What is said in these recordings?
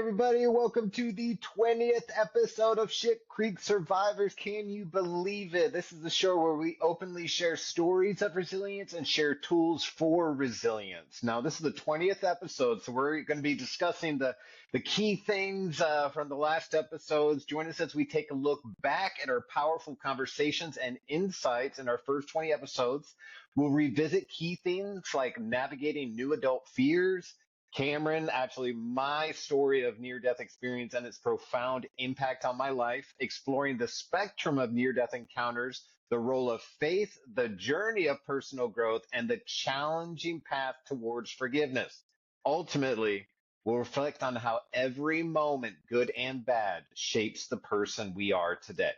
everybody. Welcome to the 20th episode of Shit Creek Survivors. Can you believe it? This is the show where we openly share stories of resilience and share tools for resilience. Now, this is the 20th episode, so we're going to be discussing the key things from the last episodes. Join us as we take a look back at our powerful conversations and insights in our first 20 episodes. We'll revisit key things like navigating new adult fears, Cameron, actually, my story of near death experience and its profound impact on my life, exploring the spectrum of near death encounters, the role of faith, the journey of personal growth, and the challenging path towards forgiveness. Ultimately, we'll reflect on how every moment, good and bad, shapes the person we are today.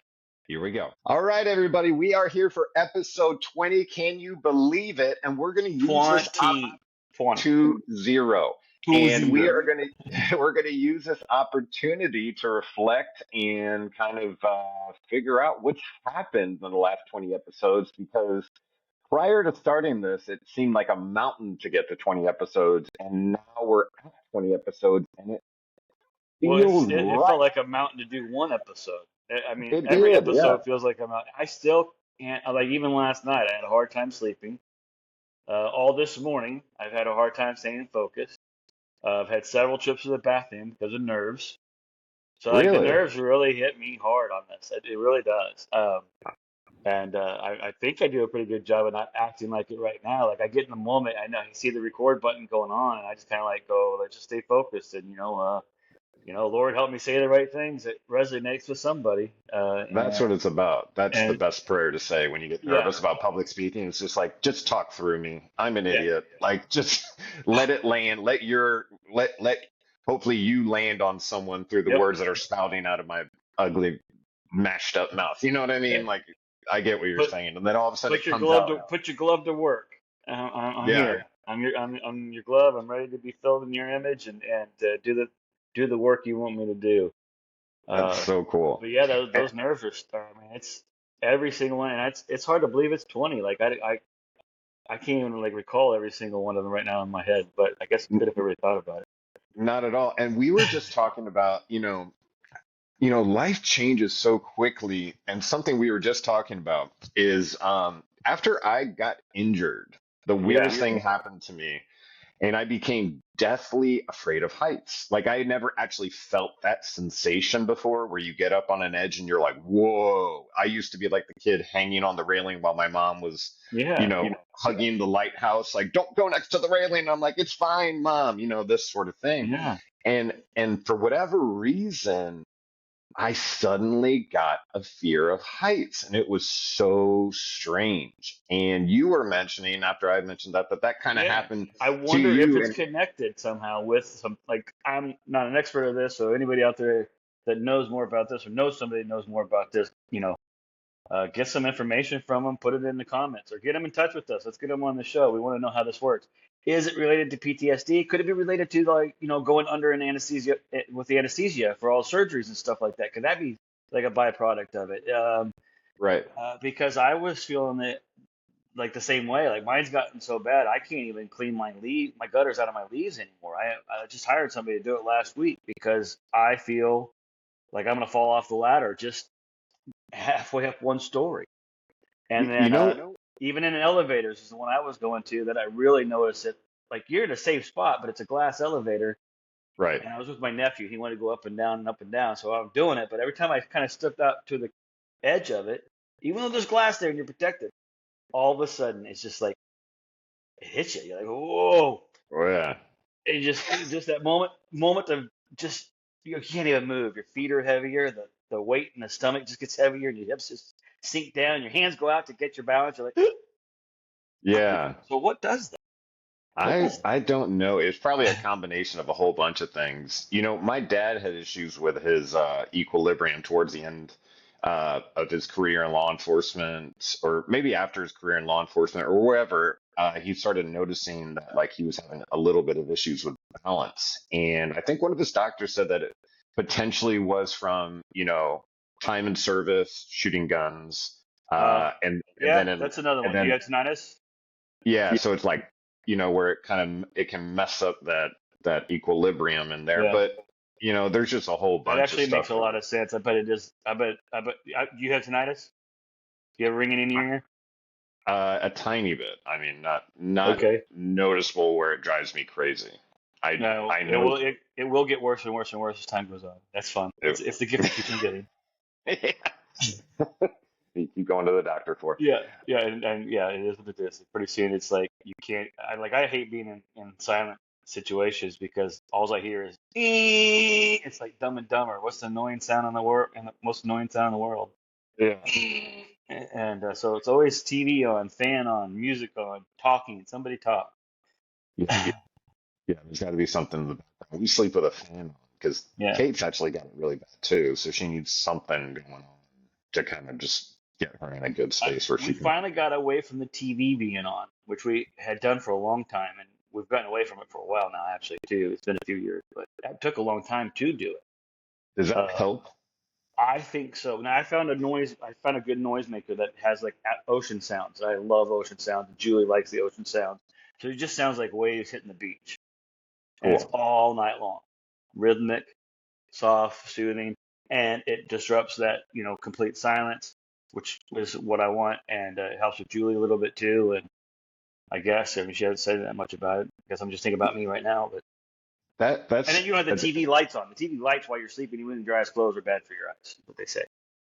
Here we go. All right, everybody, we are here for episode 20. Can you believe it? And we're going to use this 20. 2-0. And we are going to we're going to use this opportunity to reflect and kind of figure out what's happened in the last 20 episodes, because prior to starting this, it seemed like a mountain to get to 20 episodes, and now we're at 20 episodes, and it feels It right. felt like a mountain to do one episode. I mean, It every did, yeah. episode feels like a mountain. I still can't, like, even last night, I had a hard time sleeping. All this morning, I've had a hard time staying focused. I've had several trips to the bathroom because of nerves. So, like, the Really? nerves really hit me hard on this. It really does. And I think I do a pretty good job of not acting like it right now. Like, I get in the moment, I know I see the record button going on, and I just kind of like go, let's just stay focused. And, Lord, help me say the right things that resonates with somebody. That's what it's about. That's the And best prayer to say when you get yeah, nervous about public speaking. It's just like, just talk through me. I'm an yeah, idiot. Like, just let it land. Let hopefully you land on someone through the yep. words that are spouting out of my ugly, mashed up mouth. You know what I Yeah. mean? Like, I get what you're Put saying. And then all of a sudden put it your comes glove out. to put your glove to work. I'm Yeah, here. I'm your glove. I'm ready to be filled in your image and do the work you want me to do. that's Uh, so cool. but yeah, And those nerves are I mean, it's every single one, and it's hard to believe it's 20. Like I can't even like recall every single one of them right now in my head. But I guess I could if I really thought about it. not at all. And we were just talking about, life changes so quickly. And something we were just talking about is after I got injured, the weirdest Yeah. thing happened to me, and I became deathly afraid of heights. Like I had never actually felt that sensation before where you get up on an edge and you're like, whoa. I used to be like the kid hanging on the railing while my mom was, Yeah. hugging the lighthouse, like, don't go next to the railing. I'm like, it's fine, mom, this sort of thing. Yeah. And for whatever reason, I suddenly got a fear of heights, and it was so strange. And you were mentioning after I mentioned that kind of Yeah. happened I to wonder if you. it's And connected somehow with some, like, I'm not an expert of this, so anybody out there that knows more about this or knows somebody that knows more about this, get some information from them, put it in the comments, or get them in touch with us. Let's get them on the show. We want to know how this works. Is it related to PTSD? Could it be related to, like, going under an anesthesia with the anesthesia for all surgeries and stuff like that? Could that be like a byproduct of it? right, Because I was feeling it like the same way. Like, mine's gotten so bad, I can't even clean my gutters out of my leaves anymore. I just hired somebody to do it last week because I feel like I'm gonna fall off the ladder just halfway up one story. And you, then you know, even in elevators is the one I was going to that I really noticed it. Like, you're in a safe spot, but it's a glass elevator. right, And I was with my nephew. He wanted to go up and down and up and down, so I'm doing it. But every time I kind of stepped out to the edge of it, even though there's glass there and you're protected, all of a sudden it's just like it hits you. You're like, whoa! oh yeah, And just that moment of just you can't even move. Your feet are heavier. The weight in the stomach just gets heavier, and your hips just sink down. Your hands go out to get your balance. You're like, yeah. so what does that? What I does I don't know. It's probably a combination of a whole bunch of things. My dad had issues with his equilibrium towards the end of his career in law enforcement, or maybe after his career in law enforcement, or wherever. He started noticing that like he was having a little bit of issues with balance, and I think one of his doctors said that it potentially was from time in service, shooting guns, Uh, and yeah, then that's another and one. You then got tinnitus? yeah, so it's like, where it can mess up that equilibrium in there. Yeah. there's just a whole That bunch of actually makes stuff a going lot of sense. I bet it is. Do you have tinnitus? Do you have ringing in your ear? on. A tiny bit. I mean, not Okay. noticeable where it drives me crazy. No, I it know will. It will get worse and worse and worse as time goes on. That's fun. it. It's the gift that keeps on giving. You keep going to the doctor for. Yeah, yeah, and yeah, it is what it is. Pretty soon, it's like you can't. I hate being in silent situations because all I hear is "Ee." It's like Dumb and Dumber. What's the annoying sound in the world? And the most annoying sound in the world. Yeah. And so it's always TV on, fan on, music on, talking. Somebody talk. Yeah. Yeah, there's got to be something in the background. We sleep with a fan on because Yeah. Kate's actually got it really bad too, so she needs something going on to kind of just get her in a good space where We she can. finally got away from the TV being on, which we had done for a long time, and we've gotten away from it for a while now, actually, too. It's been a few years, but that took a long time to do it. Does that Uh, help? I think so. Now, I found a good noisemaker that has like ocean sounds. I love ocean sounds. Julie likes the ocean sounds. So it just sounds like waves hitting the beach, and it's Cool. all night long, rhythmic, soft, soothing, and it disrupts that complete silence, which is what I want, and it helps with Julie a little bit too. And I guess I mean she hasn't said that much about it. I guess I'm just thinking about me right now, but That and then that's you don't have that's the TV lights on. The TV lights while you're sleeping, even when your eyes closed, are bad for your eyes. What they say.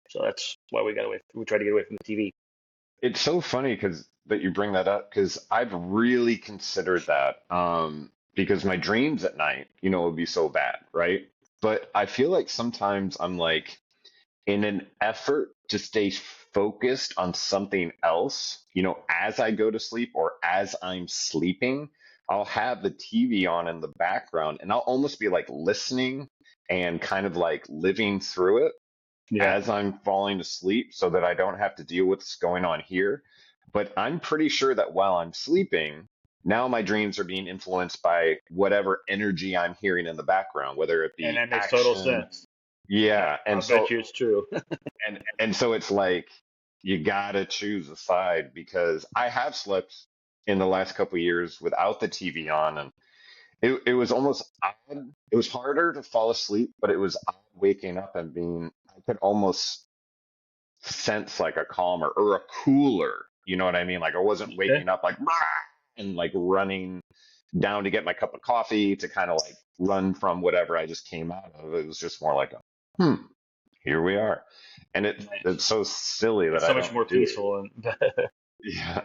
So that's why we got away. We try to get away from the TV. it's so funny because that you bring that up because I've really considered that because my dreams at night, would be so bad, right? But I feel like sometimes I'm like in an effort to stay focused on something else, as I go to sleep or as I'm sleeping, I'll have the TV on in the background and I'll almost be like listening and kind of like living through it Yeah. as I'm falling asleep so that I don't have to deal with what's going on here. But I'm pretty sure that while I'm sleeping, now my dreams are being influenced by whatever energy I'm hearing in the background, whether it And be that makes total action. sense. Yeah. I And bet so you it's true. and so it's like you gotta choose a side because I have slept in the last couple of years without the TV on, and it was almost odd. It was harder to fall asleep, but it was odd waking up and being I could almost sense like a calmer or a cooler. You know what I mean? Like I wasn't Okay. waking up like "Rah!" and like running down to get my cup of coffee to kind of like run from whatever I just came out of. It was just more like a here we are. And Nice. it's so silly that It's so I much don't more do it. peaceful and Yeah.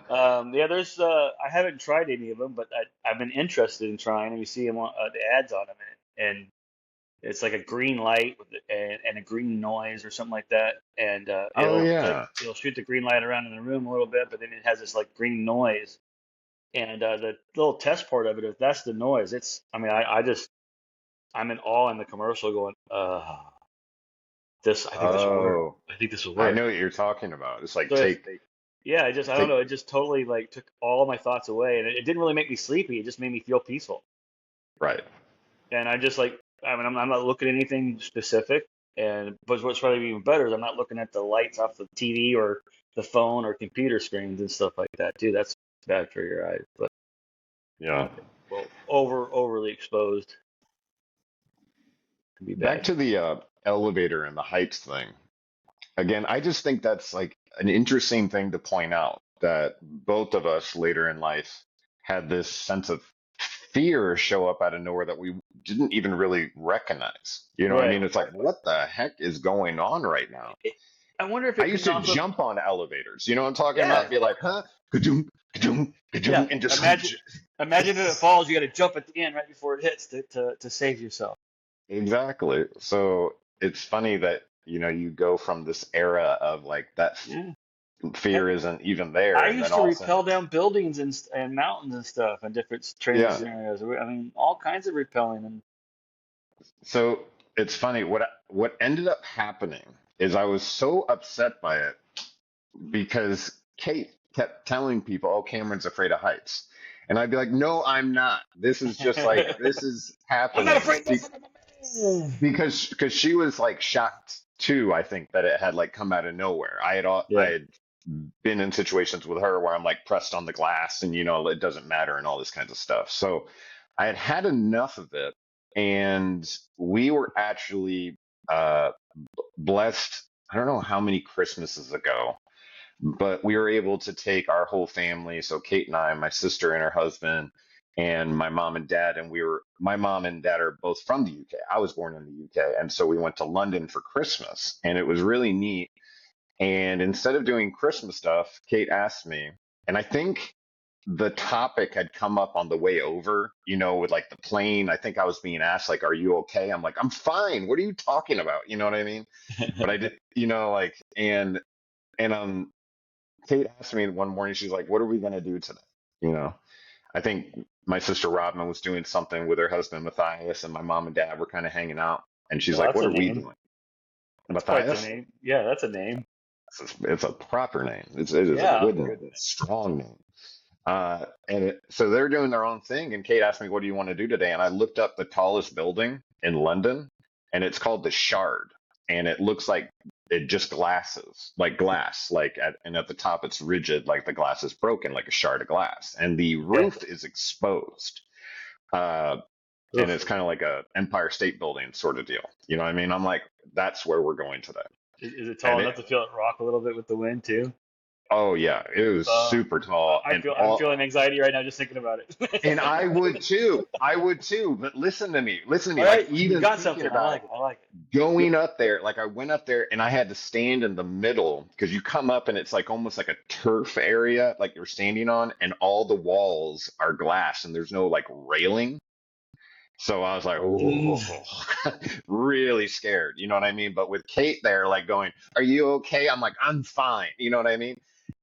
yeah, there's I haven't tried any of them, but I've been interested in trying them. You see them on the ads on them, and it's like a green light and a green noise or something like that, and Oh like yeah. it'll shoot the green light around in the room a little bit, but then it has this like green noise, and the little test part of it is that's the noise. It's I mean I just I'm in awe in the commercial going this I think this will work. Oh, I think this will I work. know what you're talking about. It's like So it's, take yeah, I don't take know. It just totally like took all my thoughts away, and it didn't really make me sleepy. It just made me feel peaceful. right. And I just like, I mean, I'm not looking at anything specific. And but what's probably even better is I'm not looking at the lights off the TV or the phone or computer screens and stuff like that too. That's bad for your eyes. But Yeah. well, overly exposed can be Back bad. to the elevator and the heights thing. Again, I just think that's like an interesting thing to point out that both of us later in life had this sense of fear show up out of nowhere that we didn't even really recognize. You know what I Right. mean? It's like, what the heck is going on right now? It, I wonder if I it used can to also, jump on elevators. You know what I'm talking yeah, about? Be like, huh? Ka-doom, ka-doom, yeah. ka-doom, and just like, Imagine if it falls, you got to jump at the end right before it hits to save yourself. exactly. So it's funny that, you go from this era of like that Yeah. fear isn't even there. I And then used to all of a sudden, rappel down buildings and mountains and stuff and different training yeah. scenarios. I mean, all kinds of rappelling and So it's funny. What ended up happening is I was so upset by it because Kate kept telling people, "Oh, Cameron's afraid of heights," and I'd be like, "No, I'm not. This is just like this is I'm not happening afraid. because she was like shocked too. I think that it had like come out of nowhere. I Yeah. had been in situations with her where I'm like pressed on the glass and it doesn't matter and all this kinds of stuff. So I had had enough of it and we were actually blessed. I don't know how many Christmases ago, but we were able to take our whole family. So Kate and I, my sister and her husband, and my mom and dad, and my mom and dad are both from the UK. I was born in the UK, and so we went to London for Christmas, and it was really neat. And instead of doing Christmas stuff, Kate asked me, and I think the topic had come up on the way over, with like the plane. I think I was being asked, like, are you okay? I'm like, I'm fine. What are you talking about? You know what I mean? But I did, like, and Kate asked me one morning, she's like, what are we going to do today? You know, I think my sister Robin was doing something with her husband, Matthias, and my mom and dad were kind of hanging out. And she's Well, like, that's what a are we name. doing? That's quite the Matthias? name. Yeah, that's a name. It's a proper name. It is a Yeah, good that's a name, good name. strong name. So they're doing their own thing. And Kate asked me, what do you want to do today? And I looked up the tallest building in London, and it's called the Shard. And it looks like it just glasses, like glass, and at the top it's rigid, like the glass is broken, like a shard of glass. And the Yeah. roof is exposed. Uh, and Oof. it's kind of like a Empire State Building sort of deal. You know what I mean? I'm like, that's where we're going today. Is it tall And enough to feel it rock a little bit with the wind too? oh yeah, it was Uh, super tall I'm I'm feeling anxiety right now just thinking about and it. I would too. I would too. But listen to me. All Like right, you even got thinking something. I about it, like it. I like going up there, like I went up there and I had to stand in the middle because you come up and it's like almost like a turf area, like you're standing on, and all the walls are glass and there's no like railing. So I was like, oh, it. really scared. You know what I mean? But with Kate there, like going, "Are you okay?" I'm like, "I'm fine." You know what I mean?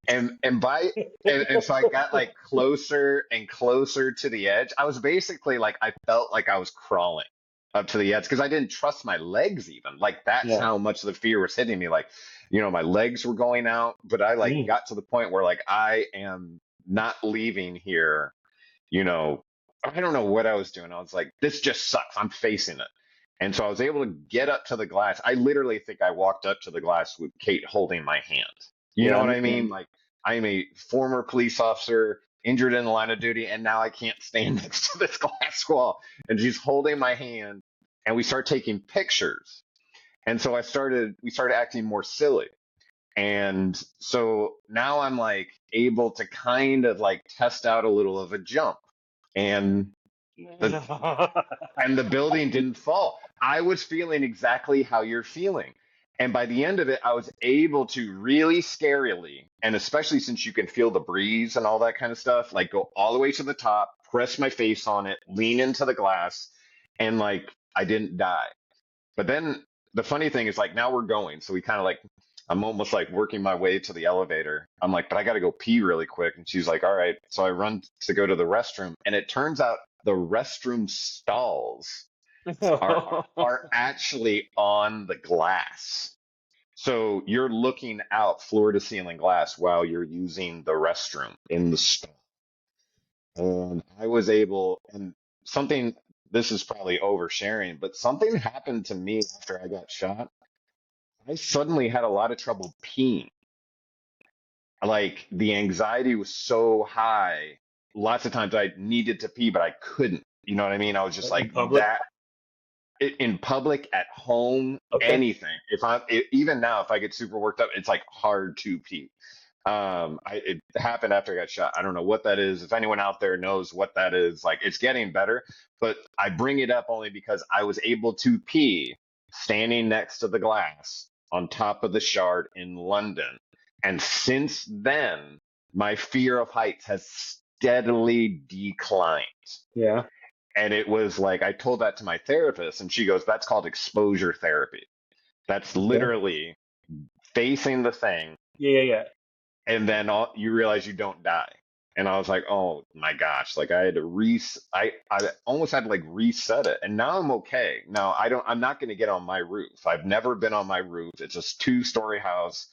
And by and so I got like closer and closer to the edge. I was basically like I felt like I was crawling up to the edge because I didn't trust my legs even. Like that's Yeah. how much the fear was hitting me. Like, my legs were going out, but I like Mm. got to the point where like I am not leaving here, you know, I don't know what I was doing. I was like, this just sucks. I'm facing it. And so I was able to get up to the glass. I literally think I walked up to the glass with Kate holding my hand. You know Yeah. what I mean? Like, I'm a former police officer injured in the line of duty, and now I can't stand next to this glass wall. And she's holding my hand, and we start taking pictures. And so we started acting more silly. And so now I'm like able to kind of like test out a little of a jump. And the and the building didn't fall. I was feeling exactly how you're feeling. And by the end of it, I was able to really scarily, and especially since you can feel the breeze and all that kind of stuff, like go all the way to the top, press my face on it, lean into the glass, and like I didn't die. But then the funny thing is like now we're going. So we kind of like I'm almost like working my way to the elevator. I'm like, but I got to go pee really quick. And she's like, all right. So I run to go to the restroom, and it turns out the restroom stalls are actually on the glass. So you're looking out floor to ceiling glass while you're using the restroom in the stall. And I was able, and something, this is probably oversharing, but something happened to me after I got shot. I suddenly had a lot of trouble peeing. Like the anxiety was so high. Lots of times I needed to pee, but I couldn't. You know what I mean? I was just In like public. that in public, at home, Okay. anything. Even now, if I get super worked up, it's like hard to pee. It happened after I got shot. I don't know what that is. If anyone out there knows what that is, like it's getting better. But I bring it up only because I was able to pee standing next to the glass on top of the Shard in London. And since then, my fear of heights has steadily declined. Yeah. And it was like, I told that to my therapist, and she goes, that's called exposure therapy. That's Okay. literally facing the thing, Yeah. Yeah. and then you realize you don't die. And I was like, oh my gosh, like I had to I almost had to like reset it. And now I'm okay. Now I'm not going to get on my roof. I've never been on my roof. It's a 2-story house.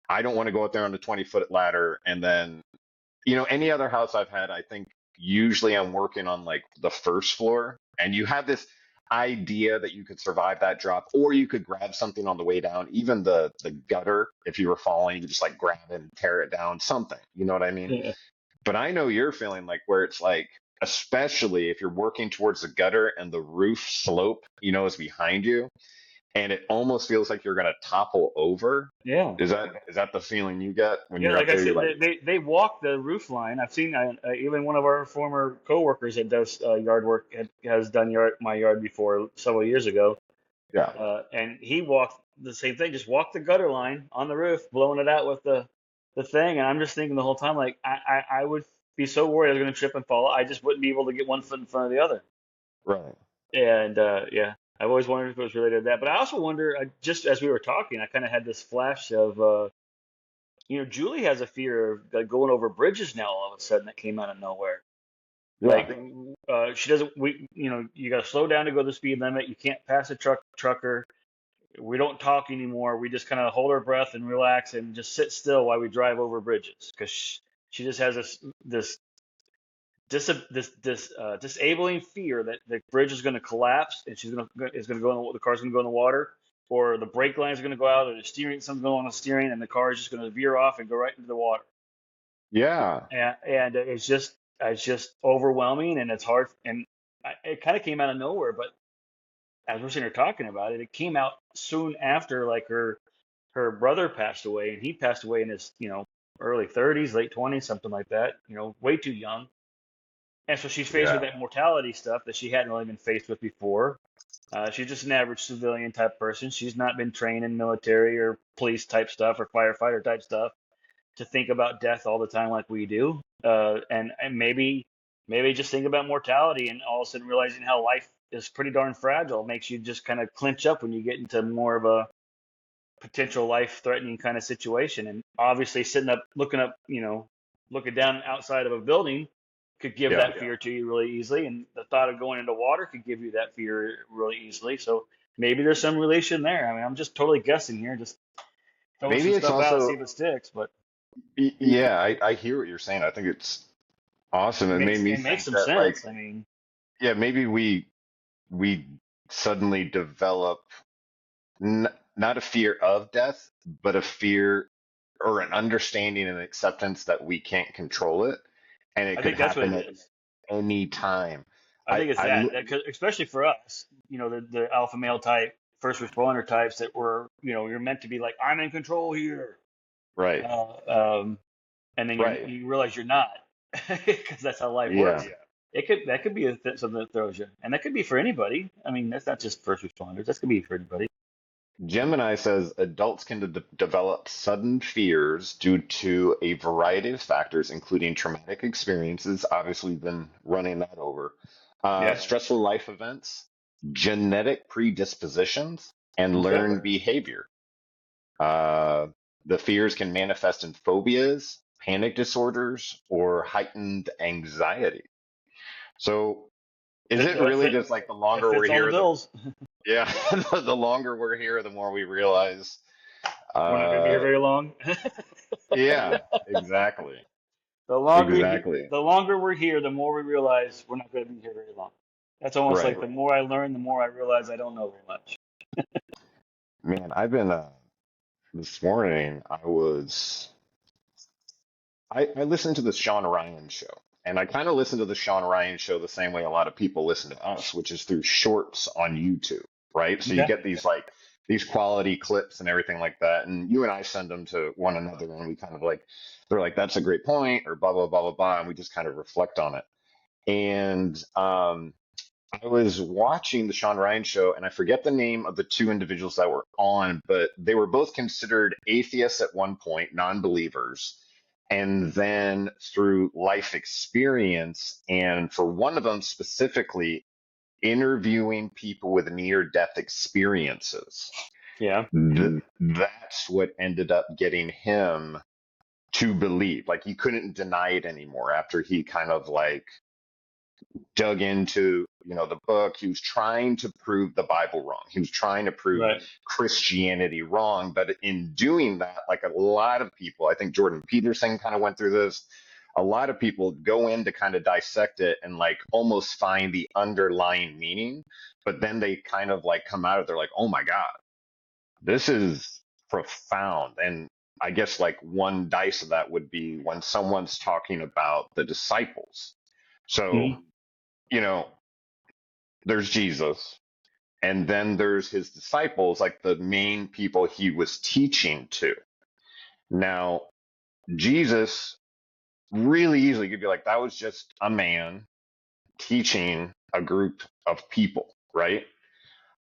I don't want to go up there on the 20-foot ladder. And then, any other house I've had, I think usually I'm working on like the first floor, and you have this idea that you could survive that drop, or you could grab something on the way down. Even the gutter, if you were falling, you could just like grab it and tear it down, something. You know what I mean? Yeah. But I know you're feeling like where it's like especially if you're working towards the gutter and the roof slope, is behind you, and it almost feels like you're gonna topple over. Yeah. Is that the feeling you get when Yeah, you're like up I there? You're said, like, they walk the roof line. I've seen even one of our former coworkers that does yard work has done my yard before several years ago, yeah, and he walked the same thing, just walked the gutter line on the roof, blowing it out with the thing. And I'm just thinking the whole time, like I would be so worried I was going to trip and fall. I just wouldn't be able to get one foot in front of the other. right. And yeah, I've always wondered if it was related to that. But I also wonder, just as we were talking, I kind of had this flash of, Julie has a fear of going over bridges now all of a sudden that came out of nowhere. Yeah, Like, she doesn't, you got to slow down to go the speed limit. You can't pass a trucker. We don't talk anymore. We just kind of hold our breath and relax and just sit still while we drive over bridges. Because she just has this disabling fear that the bridge is going to collapse and the car's going to go in the water, or the brake lines are going to go out, or something's going on the steering, and the car is just going to veer off and go right into the water. yeah, And it's just overwhelming, and it's hard. And it kind of came out of nowhere, but as we're sitting here talking about it, it came out soon after, like, her brother passed away, and he passed away in his early 30s, late 20s, something like that. Way too young. And so she's faced with yeah, that mortality stuff that she hadn't really been faced with before. She's just an average civilian type person. She's not been trained in military or police type stuff or firefighter type stuff to think about death all the time like we do. And maybe just think about mortality, and all of a sudden realizing how life is pretty darn fragile makes you just kind of clinch up when you get into more of a potential life threatening kind of situation. And obviously looking down outside of a building could give yeah. that fear to you really easily, and the thought of going into water could give you that fear really easily. So maybe there's some relation there. I mean, I'm just totally guessing here, just throwing Maybe some it's stuff out, see also, if it sticks. But yeah, I hear what you're saying. I think it's awesome. it It made makes me it makes think some that, like, sense. I mean, yeah, maybe we suddenly develop n not a fear of death, but a fear or an understanding and acceptance that we can't control it, and it I could think that's what happen it at is. any time. I think it's I that, look, 'cause especially for us, the alpha male type, first responder types that you're meant to be like, I'm in control here. right, Uh, and then right, you realize you're not, because that's how life yeah. works. That could be something that throws you, and that could be for anybody. I mean, that's not just first responders. That could be for anybody. Gemini says adults can develop sudden fears due to a variety of factors, including traumatic experiences. Obviously, we've been running that over. Yeah. Stressful life events, genetic predispositions, and Okay. learned behavior. Uh, the fears can manifest in phobias, panic disorders, or heightened anxiety. So, is it That really fit, just like the that longer we're fits all the here, bills. yeah, the longer we're here, the more we realize. We're not going to be here Uh, very long. yeah, exactly, The longer exactly. the longer we're here, the more we realize we're not going to be here very long. That's almost like Right, the more I learn, the more I realize I don't know very much. man. I've been this morning. I listened to the Sean Ryan show, and I kind of listen to the Sean Ryan show the same way a lot of people listen to us, which is through shorts on YouTube, right? So you Okay. get these quality clips and everything like that, and you and I send them to one another, and we kind of like they're like that's a great point or blah blah blah blah blah, and we just kind of reflect on it. And I was watching the Sean Ryan show, and I forget the name of the two individuals that were on, but they were both considered atheists at one point, non-believers, and then through life experience, and for one of them specifically, interviewing people with near-death experiences. Yeah. That's what ended up getting him to believe. Like he couldn't deny it anymore after he kind of like dug into the book. He was trying to prove the Bible wrong. He was trying to prove Right. Christianity wrong. But in doing that, like a lot of people, I think Jordan Peterson kind of went through this. A lot of people go in to kind of dissect it and like almost find the underlying meaning, but then they kind of like come out of there like, oh my God, this is profound. And I guess like one dice of that would be when someone's talking about the disciples. So Mhm. you know, there's Jesus, and then there's his disciples, like the main people he was teaching to. Now, Jesus really easily could be like, that was just a man teaching a group of people, right?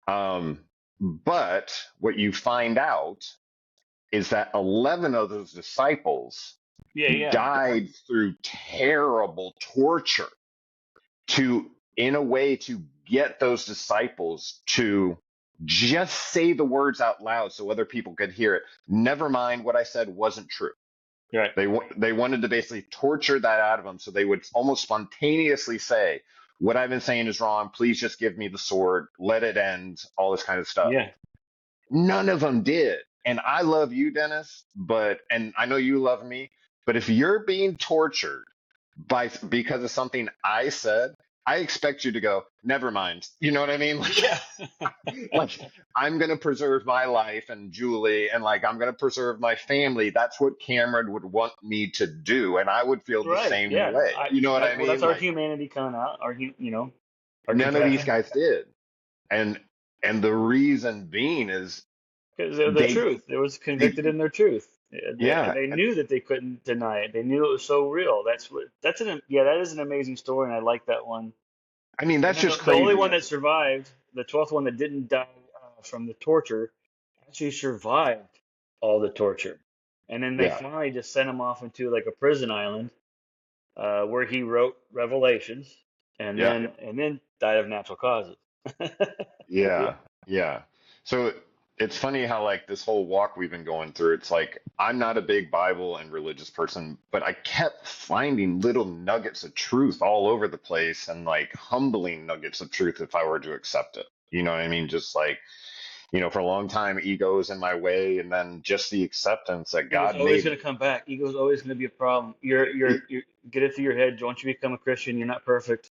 Um, but what you find out is that 11 of those disciples Yeah, yeah, died through terrible torture to, in a way, to get those disciples to just say the words out loud so other people could hear it. Never mind what I said wasn't true. right. They wanted to basically torture that out of them so they would almost spontaneously say, what I've been saying is wrong. Please just give me the sword. Let it end. All this kind of stuff. Yeah, None of them did. And I love you, Dennis, and I know you love me, but if you're being tortured because of something I said, I expect you to go, never mind. You know what I mean? yeah. Like I'm gonna preserve my life and Julie, and like I'm gonna preserve my family. That's what Cameron would want me to do, and I would feel the Right. same Yeah. way. You know what I Well, that's mean? our Like humanity coming out. Our none of these compassion. guys did, and the reason being is Because they're the they truth. They was they convicted in their truth. yeah. They knew that they couldn't deny it. They knew it was so real. That is an amazing story, and I like that one. I mean And that's then just the only crazy. one that survived, the 12th one that didn't die from the torture, actually survived all the torture. And then they Yeah, finally just sent him off into like a prison island, where he wrote Revelations, yeah. and then died of natural causes. Yeah. Yeah, yeah. So it's funny how like this whole walk we've been going through, it's like I'm not a big Bible and religious person, but I kept finding little nuggets of truth all over the place and like humbling nuggets of truth if I were to accept it. You know what I mean? Just like, for a long time, ego was in my way, and then just the acceptance that Ego's God always made. going to come back. Ego's always going to be a problem. You get it through your head. Once you become a Christian, you're not perfect.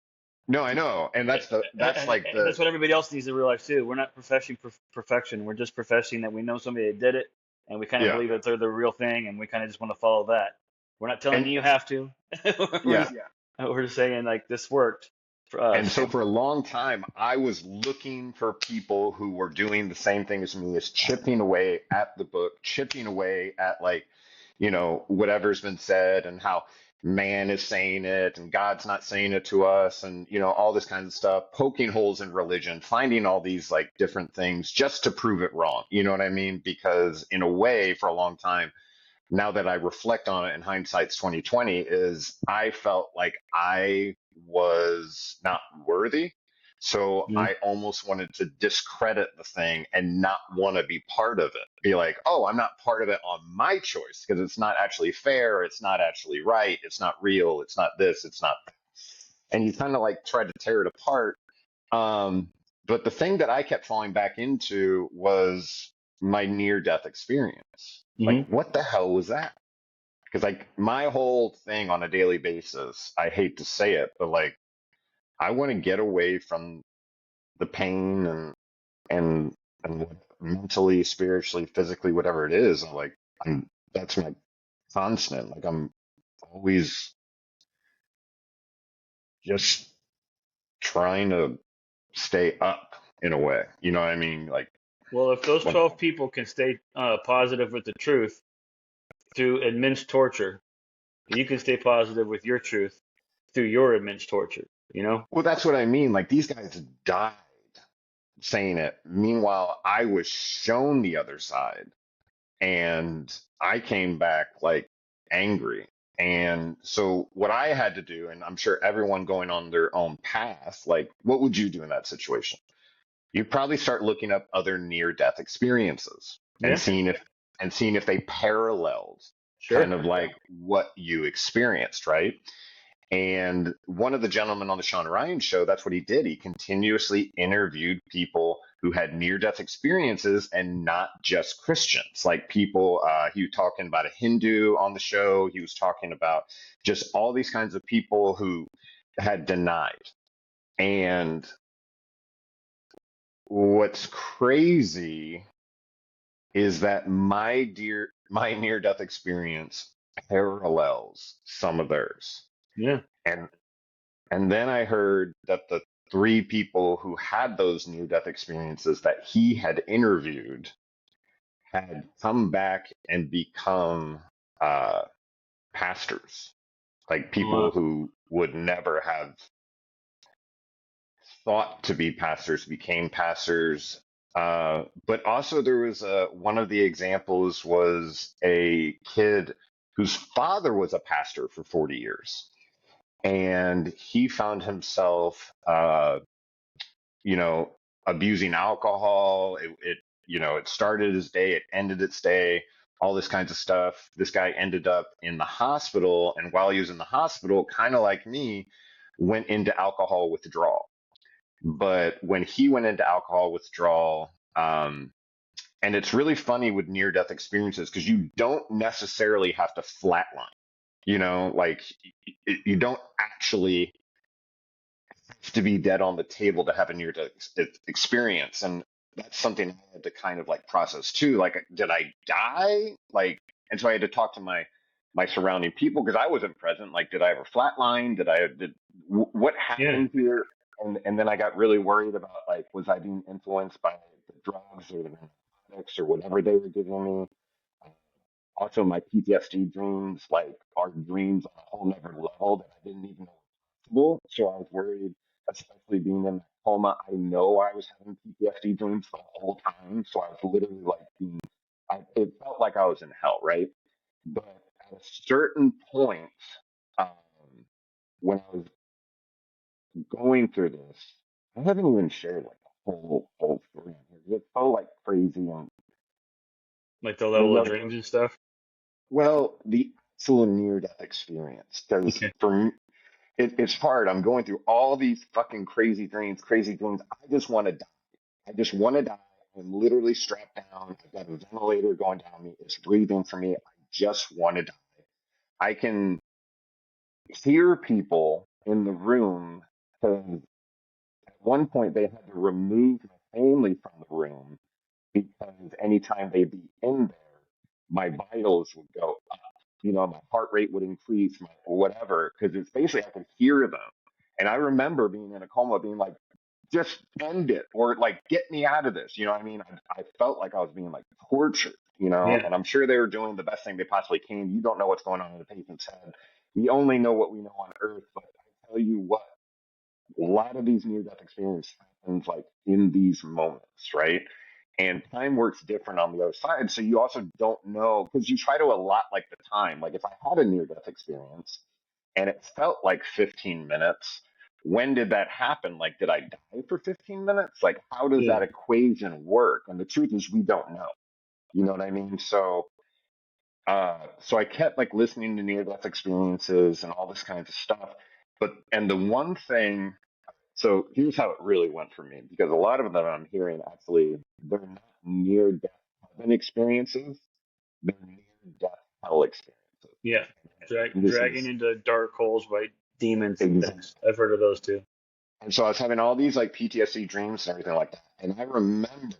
No, I know. And that's like And the, that's what everybody else needs to realize too. We're not professing perfection. We're just professing that we know somebody that did it, and we kind of yeah. believe that they're the real thing, and we kind of just want to follow that. We're not telling And you you have to. we're yeah. just we're just saying like this worked for And us. so for a long time, I was looking for people who were doing the same thing as me, as chipping away at the book, chipping away at like, whatever's been said and how man is saying it and God's not saying it to us and, all this kind of stuff, poking holes in religion, finding all these like different things just to prove it wrong. You know what I mean? Because in a way, for a long time, now that I reflect on it in hindsight's 2020 is I felt like I was not worthy. So Mhm. I almost wanted to discredit the thing and not want to be part of it. Be like, oh, I'm not part of it on my choice because it's not actually fair. It's not actually right. It's not real. It's not this. It's not that. And you kind of like tried to tear it apart. Um, but the thing that I kept falling back into was my near death experience. Like, Mhm. what the hell was that? Because, like, my whole thing on a daily basis, I hate to say it, but like, I want to get away from the pain and, mentally, spiritually, physically, whatever it is. Like, that's my constant. Like, I'm always just trying to stay up in a way. You know what I mean? Like, Well, if those when 12 people can stay positive with the truth through immense torture, you can stay positive with your truth through your immense torture. You know? Well, that's what I mean. Like these guys died saying it. Meanwhile, I was shown the other side and I came back like angry. And so what I had to do, and I'm sure everyone going on their own path, like what would you do in that situation? You'd probably start looking up other near death experiences and Yeah. seeing if they paralleled kind Sure. of like what you experienced, right? And one of the gentlemen on the Sean Ryan show, that's what he did. He continuously interviewed people who had near death experiences and not just Christians. Like people, he was talking about a Hindu on the show. He was talking about just all these kinds of people who had denied. And what's crazy is that my near death experience parallels some of theirs. Yeah. And And then I heard that the three people who had those near death experiences that he had interviewed had come back and become uh, pastors, like people Wow. who would never have thought to be pastors became pastors. But also, there was one of the examples was a kid whose father was a pastor for 40 years. And he found himself, you know, abusing alcohol. It started his day, it ended its day, all this kinds of stuff. This guy ended up in the hospital, and while he was in the hospital, kind of like me, went into alcohol withdrawal. But when he went into alcohol withdrawal, and it's really funny with near death experiences because you don't necessarily have to flatline. Like you don't actually have to be dead on the table to have a near death experience. And that's something I had to kind of like process too. Like, did I die? Like, and so I had to talk to my surrounding people because I wasn't present. Like, did I ever flatline? What Yeah. happened here? And then I got really worried about like, was I being influenced by the drugs or the narcotics or whatever they were giving me? Also, my PTSD dreams, like, are dreams on a whole nother level that I didn't even know were possible. So I was worried, especially being in that coma. I know I was having PTSD dreams the whole time. So I was literally like it felt like I was in hell, right? But at a certain point, um, when I was going through this, I haven't even shared like the whole story on here. It's so like crazy and Like the there's level of no dreams and stuff. the actual near death experience. Because Okay. for me, it's hard. I'm going through all these fucking crazy dreams, crazy dreams. I just want to die. I just want to die. I'm literally strapped down. I've got a ventilator going down me. It's breathing for me. I just want to die. I can hear people in the room because at one point they had to remove my family from the room because anytime they'd be in there, my vitals would go up. My heart rate would increase, whatever, because it's basically I could hear them. And I remember being in a coma, being like, just end it or like get me out of this. You know what I mean? I felt like I was being like tortured, Yeah. and I'm sure they were doing the best thing they possibly can. You don't know what's going on in the patient's head. We only know what we know on earth, but I tell you what, a lot of these near death experiences happens like in these moments, right? And time works different on the other side. So you also don't know because you try to allot like the time. Like if I had a near death experience and it felt like 15 minutes, when did that happen? Like, did I die for 15 minutes? Like, how does Yeah. that equation work? And the truth is, we don't know. You know what I mean? So I kept like listening to near death experiences and all this kinds of stuff. And the one thing so here's how it really went for me, because a lot of them I'm hearing actually they're not near death heaven experiences, they're near death hell experiences. Yeah. And this Dragging is into dark holes by demons and exactly. things. I've heard of those too. And so I was having all these like PTSD dreams and everything like that. And I remember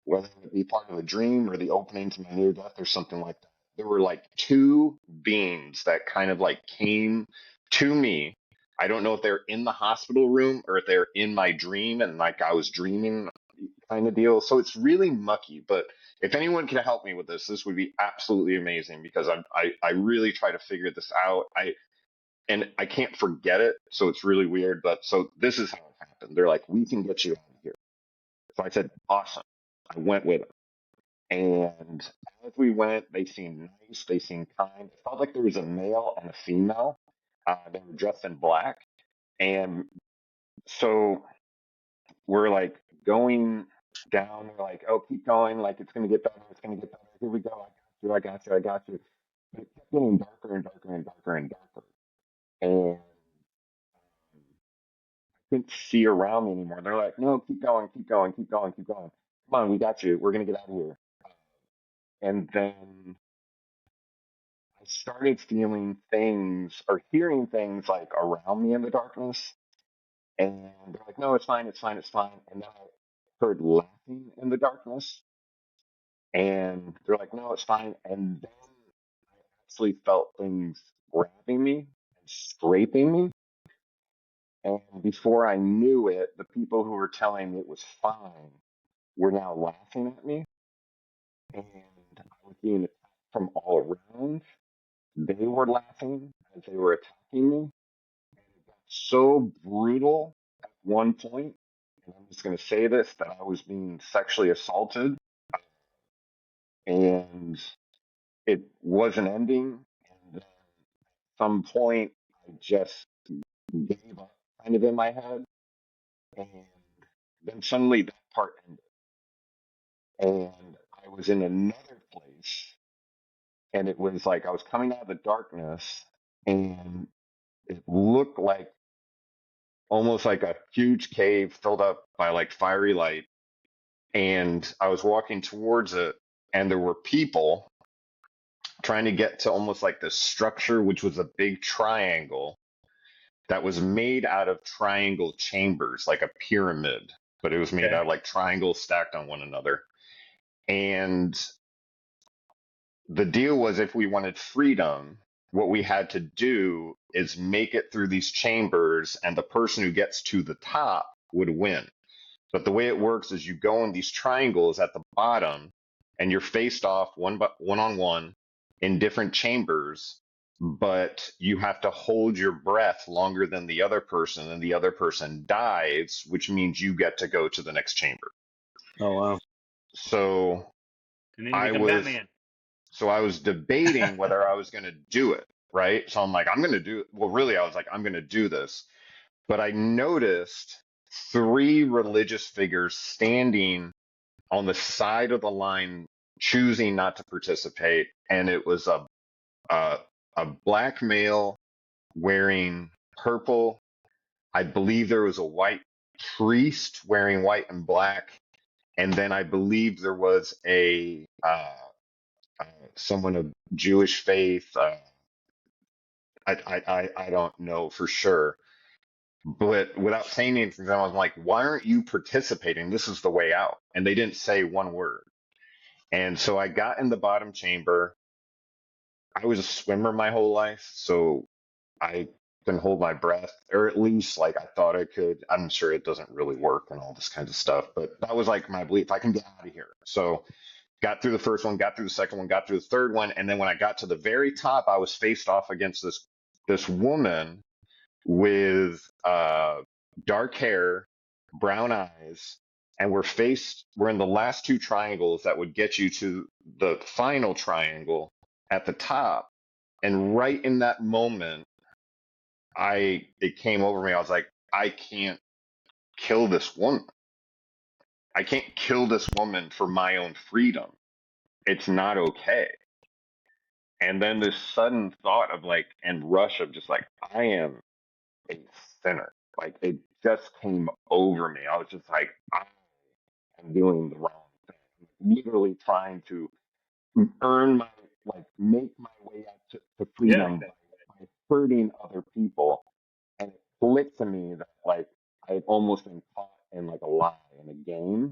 whether it be part of a dream or the opening to my near death or something like that. There were like two beings that kind of like came to me. I don't know if they're in the hospital room or if they're in my dream and like I was dreaming kind of deal. So it's really mucky. But if anyone can help me with this would be absolutely amazing because I really try to figure this out. I can't forget it, so it's really weird. But so this is how it happened. They're like, we can get you out of here. So I said, awesome. I went with them. And as we went, they seemed nice. They seemed kind. It felt like there was a male and a female. They were dressed in black. And so we're like going down. They're like, oh, keep going. Like, it's going to get better. It's going to get better. Here we go. I got you. I got you. I got you. But it kept getting darker and darker and darker and darker. And couldn't see around me anymore. They're like, no, keep going, keep going, keep going, keep going. Come on, we got you. We're going to get out of here. And then I started feeling things or hearing things like around me in the darkness. And they're like, no, it's fine, it's fine, it's fine. And then I heard laughing in the darkness. And they're like, no, it's fine. And then I actually felt things grabbing me and scraping me. And before I knew it, the people who were telling me it was fine were now laughing at me, and I was being attacked from all around. They were laughing as they were attacking me. It got so brutal at one point, and I'm just going to say this, that I was being sexually assaulted, and it wasn't ending. And at some point, I just gave up kind of in my head, and then suddenly that part ended. And I was in another place, and it was like I was coming out of the darkness, and it looked like almost like a huge cave filled up by like fiery light. And I was walking towards it, and there were people trying to get to almost like this structure, which was a big triangle that was made out of triangle chambers, like a pyramid, but it was made Okay. out of like triangles stacked on one another. And the deal was, if we wanted freedom, what we had to do is make it through these chambers, and the person who gets to the top would win. But the way it works is you go in these triangles at the bottom, and you're faced off one on one in different chambers, but you have to hold your breath longer than the other person, and the other person dies, which means you get to go to the next chamber. Oh wow. So And then you I become was Batman. so I was debating whether I was going to do it, right? So I'm like, I'm going to do it. Well, really, I was like, I'm going to do this. But I noticed three religious figures standing on the side of the line, choosing not to participate. And it was a, a black male wearing purple. I believe there was a white priest wearing white and black. And then I believe there was uh, someone of Jewish faith. I don't know for sure, but without saying anything to them, I was like, "Why aren't you participating? This is the way out." And they didn't say one word. And so I got in the bottom chamber. I was a swimmer my whole life, so I can hold my breath, or at least like I thought I could. I'm sure it doesn't really work and all this kind of stuff, but that was like my belief. I can get out of here. So got through the first one, got through the second one, got through the third one, and then when I got to the very top, I was faced off against this woman with dark hair, brown eyes, and we're in the last two triangles that would get you to the final triangle at the top. And right in that moment, it came over me. I was like, I can't kill this woman. I can't kill this woman for my own freedom. It's not okay. And then this sudden thought of like, and rush of just like, I am a sinner. Like it just came over me. I was just like, I am doing the wrong thing. Literally trying to earn my, like, make my way out to Yeah. freedom by hurting other people. And it clicked to me that like I had almost been caught in like a lie in a game.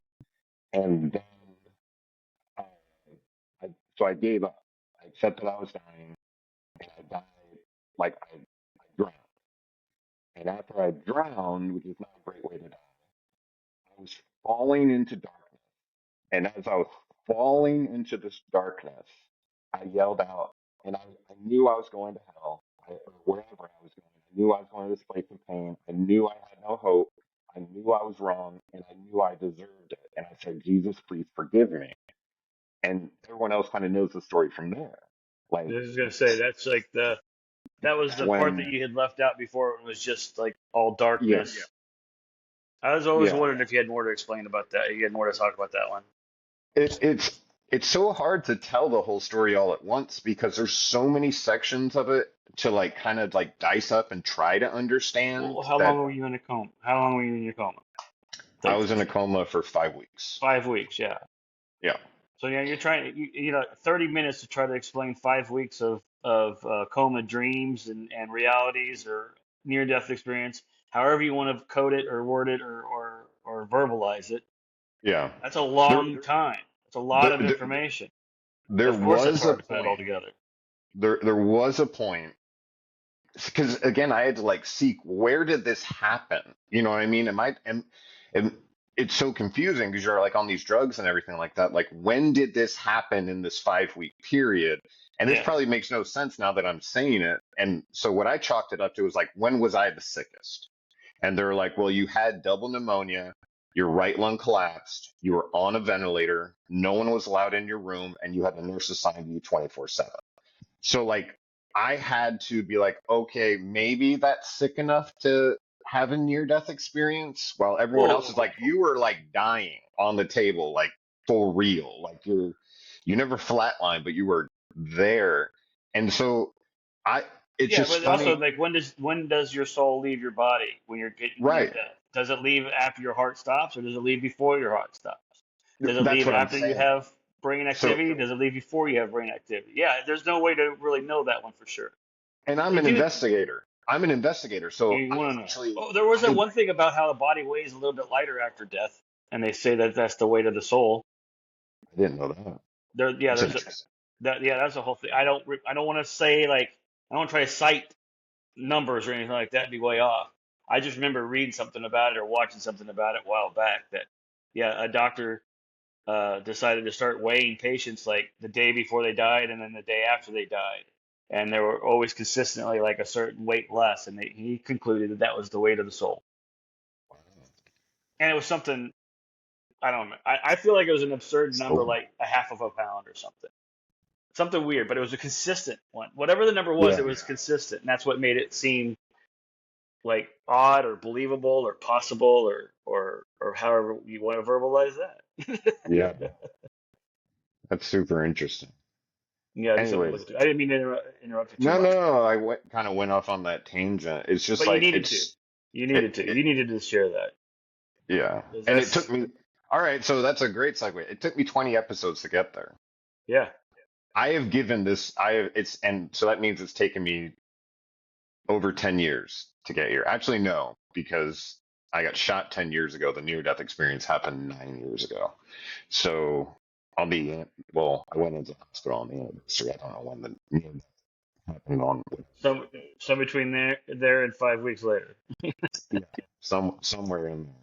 And then I, I so I gave up. I accepted I was dying, and I died like I drowned. And after I drowned, which is not a great way to die, I was falling into darkness. And as I was falling into this darkness, I yelled out, and I knew I was going to hell, or wherever I was going. I knew I was going to this place of pain. I knew I had no hope. I knew I was wrong, and I knew I deserved it. And I said, Jesus, please forgive me. And everyone else kind of knows the story from there. I Like, was gonna say that's like that was that's the part that when, you had left out before it was just like all yeah, darkness. I was always yeah. wondering if you had more to explain about that. You had more to talk about that one. It's so hard to tell the whole story all at once because there's so many sections of it to like kind of like dice up and try to understand Well, how long that. were you in a coma? How long were you in your coma? I Like was in a coma for 5 weeks. 5 weeks, yeah. Yeah. So yeah, you're trying, 30 minutes to try to explain 5 weeks of coma dreams and realities or near death experience, however you want to code it or word it or verbalize it. Yeah. That's a There, long time. It's a lot there, of there, information. there Of course, it's was a hard to put it all point. together. There was a point because again, I had to like seek where did this happen? You know what I mean? Am it's so confusing because you're like on these drugs and everything like that. Like, when did this happen in this 5 week period? And this Yeah. probably makes no sense now that I'm saying it. And so what I chalked it up to was like, when was I the sickest? And they're like, well, you had double pneumonia, your right lung collapsed, you were on a ventilator, no one was allowed in your room, and you had a nurse assigned to you 24/7. So like I had to be like, okay, maybe that's sick enough to have a near death experience, while everyone else is Well, like, you were like dying on the table, like for real. Like you never flatlined, but you were there. And so I it's yeah, just but also funny. like when does your soul leave your body when you're getting near Right. death? Does it leave after your heart stops, or does it leave before your heart stops? Does it That's leave what I'm after you saying. have brain So activity? Does it leave before you have brain activity? Yeah, there's no way to really know that one for sure. and I'm They an do. investigator. I'm an investigator. So You I want to know? actually Oh, there was that I one thing about how the body weighs a little bit lighter after death, and they say that that's the weight of the soul. didn't know that. There, yeah, That's there's a interesting. that. Yeah, that's the whole thing. I don't want to say like I don't want to try to cite numbers or anything like that and be way off. I just remember reading something about it or watching something about it a while back that, yeah, a doctor decided to start weighing patients like the day before they died and then the day after they died. And they were always consistently like a certain weight less. And he concluded that that was the weight of the soul. And it was something, I don't know. I feel like it was an absurd number, So like a half of a pound or something. Something weird, but it was a consistent one. Whatever the number was, yeah. it was consistent. And that's what made it seem like odd or believable or possible or however you want to verbalize that. Yeah. That's super interesting. Yeah, just something to look Anyways, into. I didn't mean to interrupt you too no, no, much, no. I kind of went off on that tangent. It's just but you like needed to. it, it You needed to share that yeah. 'cause And it took that's me. All right, so that's a great segue. It took me 20 episodes to get there. yeah. I have given this. I have it's and so that means it's taken me over 10 years to get here. Actually, no, because I got shot 10 years ago. The near death experience happened 9 years ago. So on the well, I went into the hospital on the anniversary. I don't know when the near death happened on. Some between there and 5 weeks later, Yeah, somewhere in there.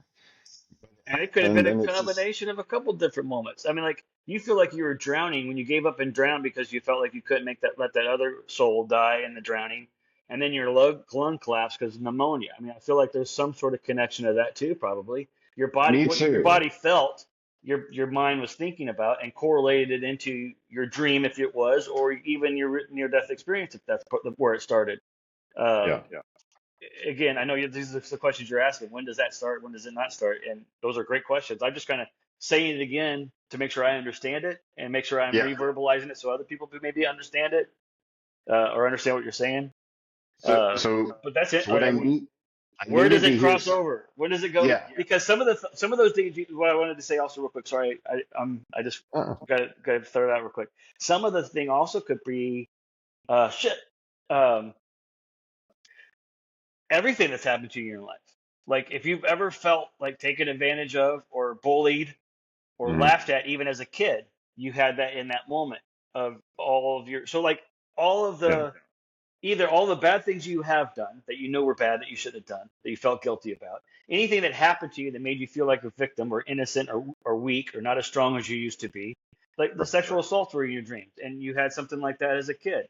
and it could have And been a then it's just combination of a couple different moments. I mean, like you feel like you were drowning when you gave up and drowned because you felt like you couldn't make that let that other soul die in the drowning, and then your lung collapsed because of pneumonia. I mean, I feel like there's some sort of connection to that too, probably. Your body, me what your too. body felt, your mind was thinking about, and correlated it into your dream if it was, or even your near death experience if that's where it started. Yeah. Um, Again, I know these are the questions you're asking. When does that start? When does it not start? And those are great questions. I'm just kind of saying it again to make sure I understand it and make sure I'm Yeah. reverbalizing it so other people who maybe understand it or understand what you're saying. So so But that's it. so what I Where does needed to it hear. cross over? When does it go? Yeah. Because some of those things. What I wanted to say also real quick. Sorry, I just Uh, got to throw it out real quick. Some of the thing also could be shit. Um, Everything that's happened to you in your life. Like if you've ever felt like taken advantage of or bullied or mhm. laughed at even as a kid, you had that in that moment of all of your so like all of Yeah. the either all the bad things you have done that you know were bad that you shouldn't have done, that you felt guilty about, anything that happened to you that made you feel like a victim or innocent or weak or not as strong as you used to be, like the sexual assaults were in your dreams and you had something like that as a kid.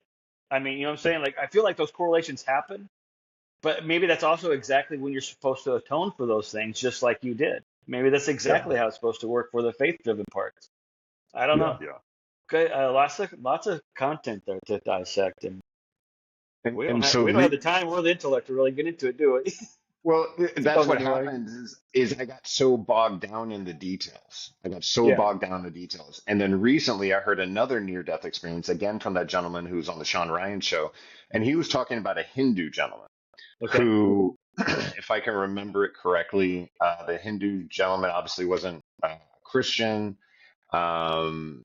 I mean, you know what I'm saying? Like I feel like those correlations happen, but maybe that's also exactly when you're supposed to atone for those things, just like you did. Maybe that's Yeah. exactly how it's supposed to work for the faith-driven parts. I don't Yeah. know. Okay, lots of content there to dissect, and And so we don't have the time or the intellect to really get into it, do we? well, that's Some what anyway. happens is I got so bogged down in the details. I got so Yeah. bogged down in the details. And then recently I heard another near death experience again from that gentleman who's on the Sean Ryan show. And he was talking about a Hindu gentleman Okay. who, if I can remember it correctly, the Hindu gentleman obviously wasn't Christian. Um,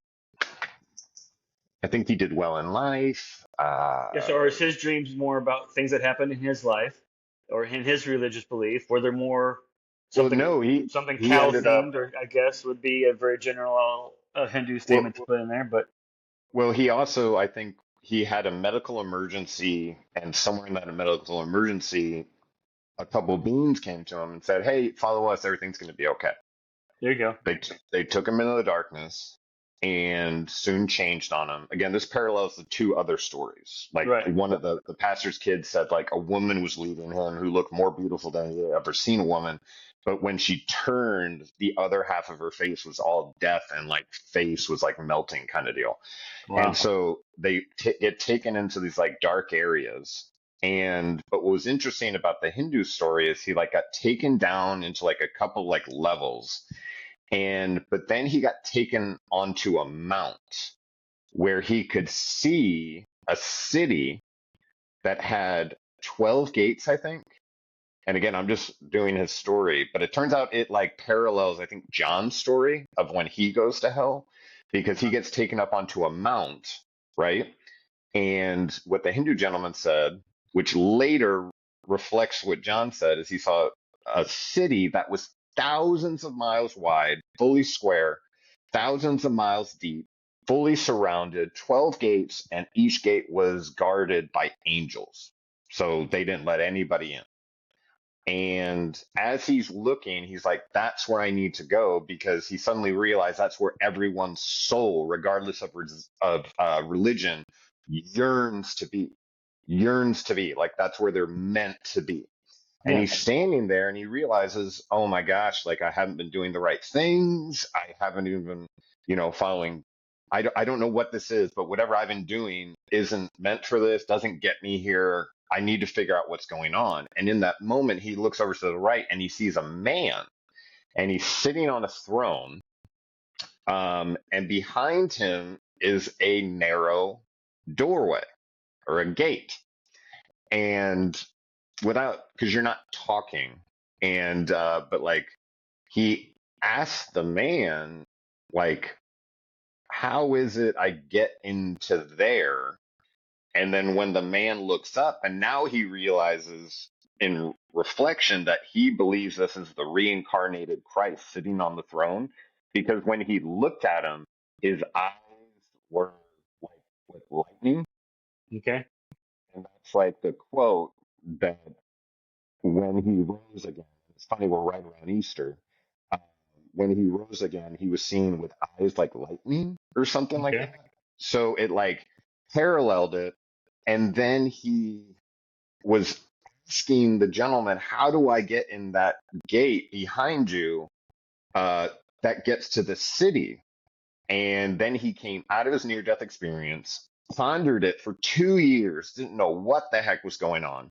I think he did well in life. Yeah. So, are his dreams more about things that happened in his life, or in his religious belief? Were there more Well, something no, something he cow ended up themed, or I guess would be a very general Hindu well. statement to put in there, but Well, he also, I think, he had a medical emergency, and somewhere in that medical emergency, a couple of beings came to him and said, "Hey, follow us. Everything's going to be okay." There you go. They took him into the darkness and soon changed on him. Again, this parallels the two other stories. Like Right. one of the pastor's kids said, like a woman was leading him who looked more beautiful than he had ever seen a woman. But when she turned, the other half of her face was all death and like face was like melting kind of deal. Wow. And so they get taken into these like dark areas. And but what was interesting about the Hindu story is he like got taken down into like a couple like levels, and but then he got taken onto a mount where he could see a city that had 12 gates, I think. And again, I'm just doing his story, but it turns out it like parallels, I think, John's story of when he goes to hell because he gets taken up onto a mount, right? And what the Hindu gentleman said, which later reflects what John said, is he saw a city that was thousands of miles wide, fully square, thousands of miles deep, fully surrounded, 12 gates, and each gate was guarded by angels. So they didn't let anybody in. And as he's looking, he's like, that's where I need to go because he suddenly realized that's where everyone's soul, regardless of religion, yearns to be. Yearns to be. Like that's where they're meant to be. And Yeah. he's standing there and he realizes, oh my gosh, like I haven't been doing the right things. I haven't even, following. I don't know what this is, but whatever I've been doing isn't meant for this, doesn't get me here. I need to figure out what's going on. And in that moment, he looks over to the right and he sees a man and he's sitting on a throne. And behind him is a narrow doorway or a gate. And because you're not talking. And, but like, he asked the man, like, how is it I get into there? And then when the man looks up, and now he realizes in reflection that he believes this is the reincarnated Christ sitting on the throne, because when he looked at him, his eyes were like with lightning. Okay. And that's like the quote that when he rose again, it's funny, we're right around Easter. Uh, when he rose again, he was seen with eyes like lightning or something like Okay. that. So it like paralleled it. And then he was asking the gentleman, how do I get in that gate behind you that gets to the city? And then he came out of his near death experience, pondered it for 2 years, didn't know what the heck was going on.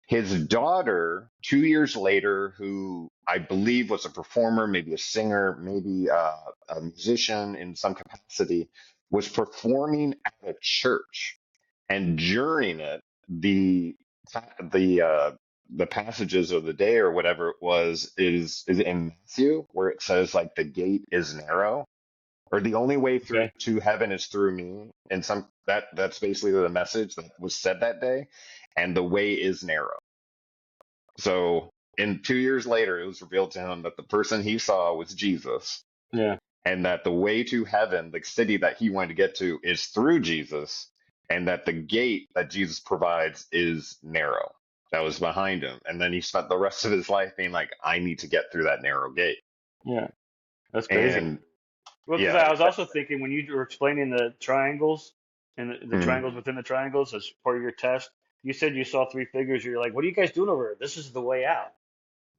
His daughter, 2 years later, who I believe was a performer, maybe a singer, maybe a musician in some capacity, was performing at a church. And during it, the uh, the passages of the day or whatever it was is in Matthew where it says like the gate is narrow or the only way through Okay. to heaven is through me. And that's basically the message that was said that day. And the way is narrow. So in 2 years later, it was revealed to him that the person he saw was Jesus, Yeah. and that the way to heaven, the city that he wanted to get to, is through Jesus, and that the gate that Jesus provides is narrow. That was behind him. And then he spent the rest of his life being like, I need to get through that narrow gate. Yeah. That's crazy. And Well, because yeah, I was also thinking when you were explaining the triangles and the mm, triangles within the triangles as part of your test, you said you saw three figures. You're like, what are you guys doing over here? This is the way out.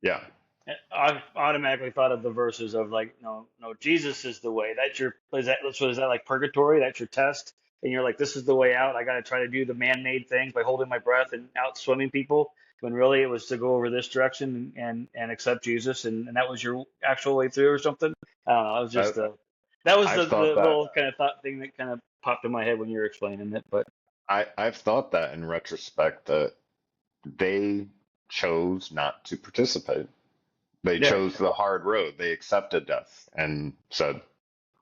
yeah, And I automatically thought of the verses of like, no, no, Jesus is the way. That's your, is that like purgatory? That's your test. And you're like, this is the way out. I got to try to do the man-made things by holding my breath and out swimming people. When really it was to go over this direction and accept Jesus. And that was your actual way through or something. I don't know. It was I, just, that was I've the thought that. little kind of thought thing that kind of popped in my head when you were explaining it. But I've thought that in retrospect that they chose not to participate. They yeah, chose the hard road. They accepted death and said,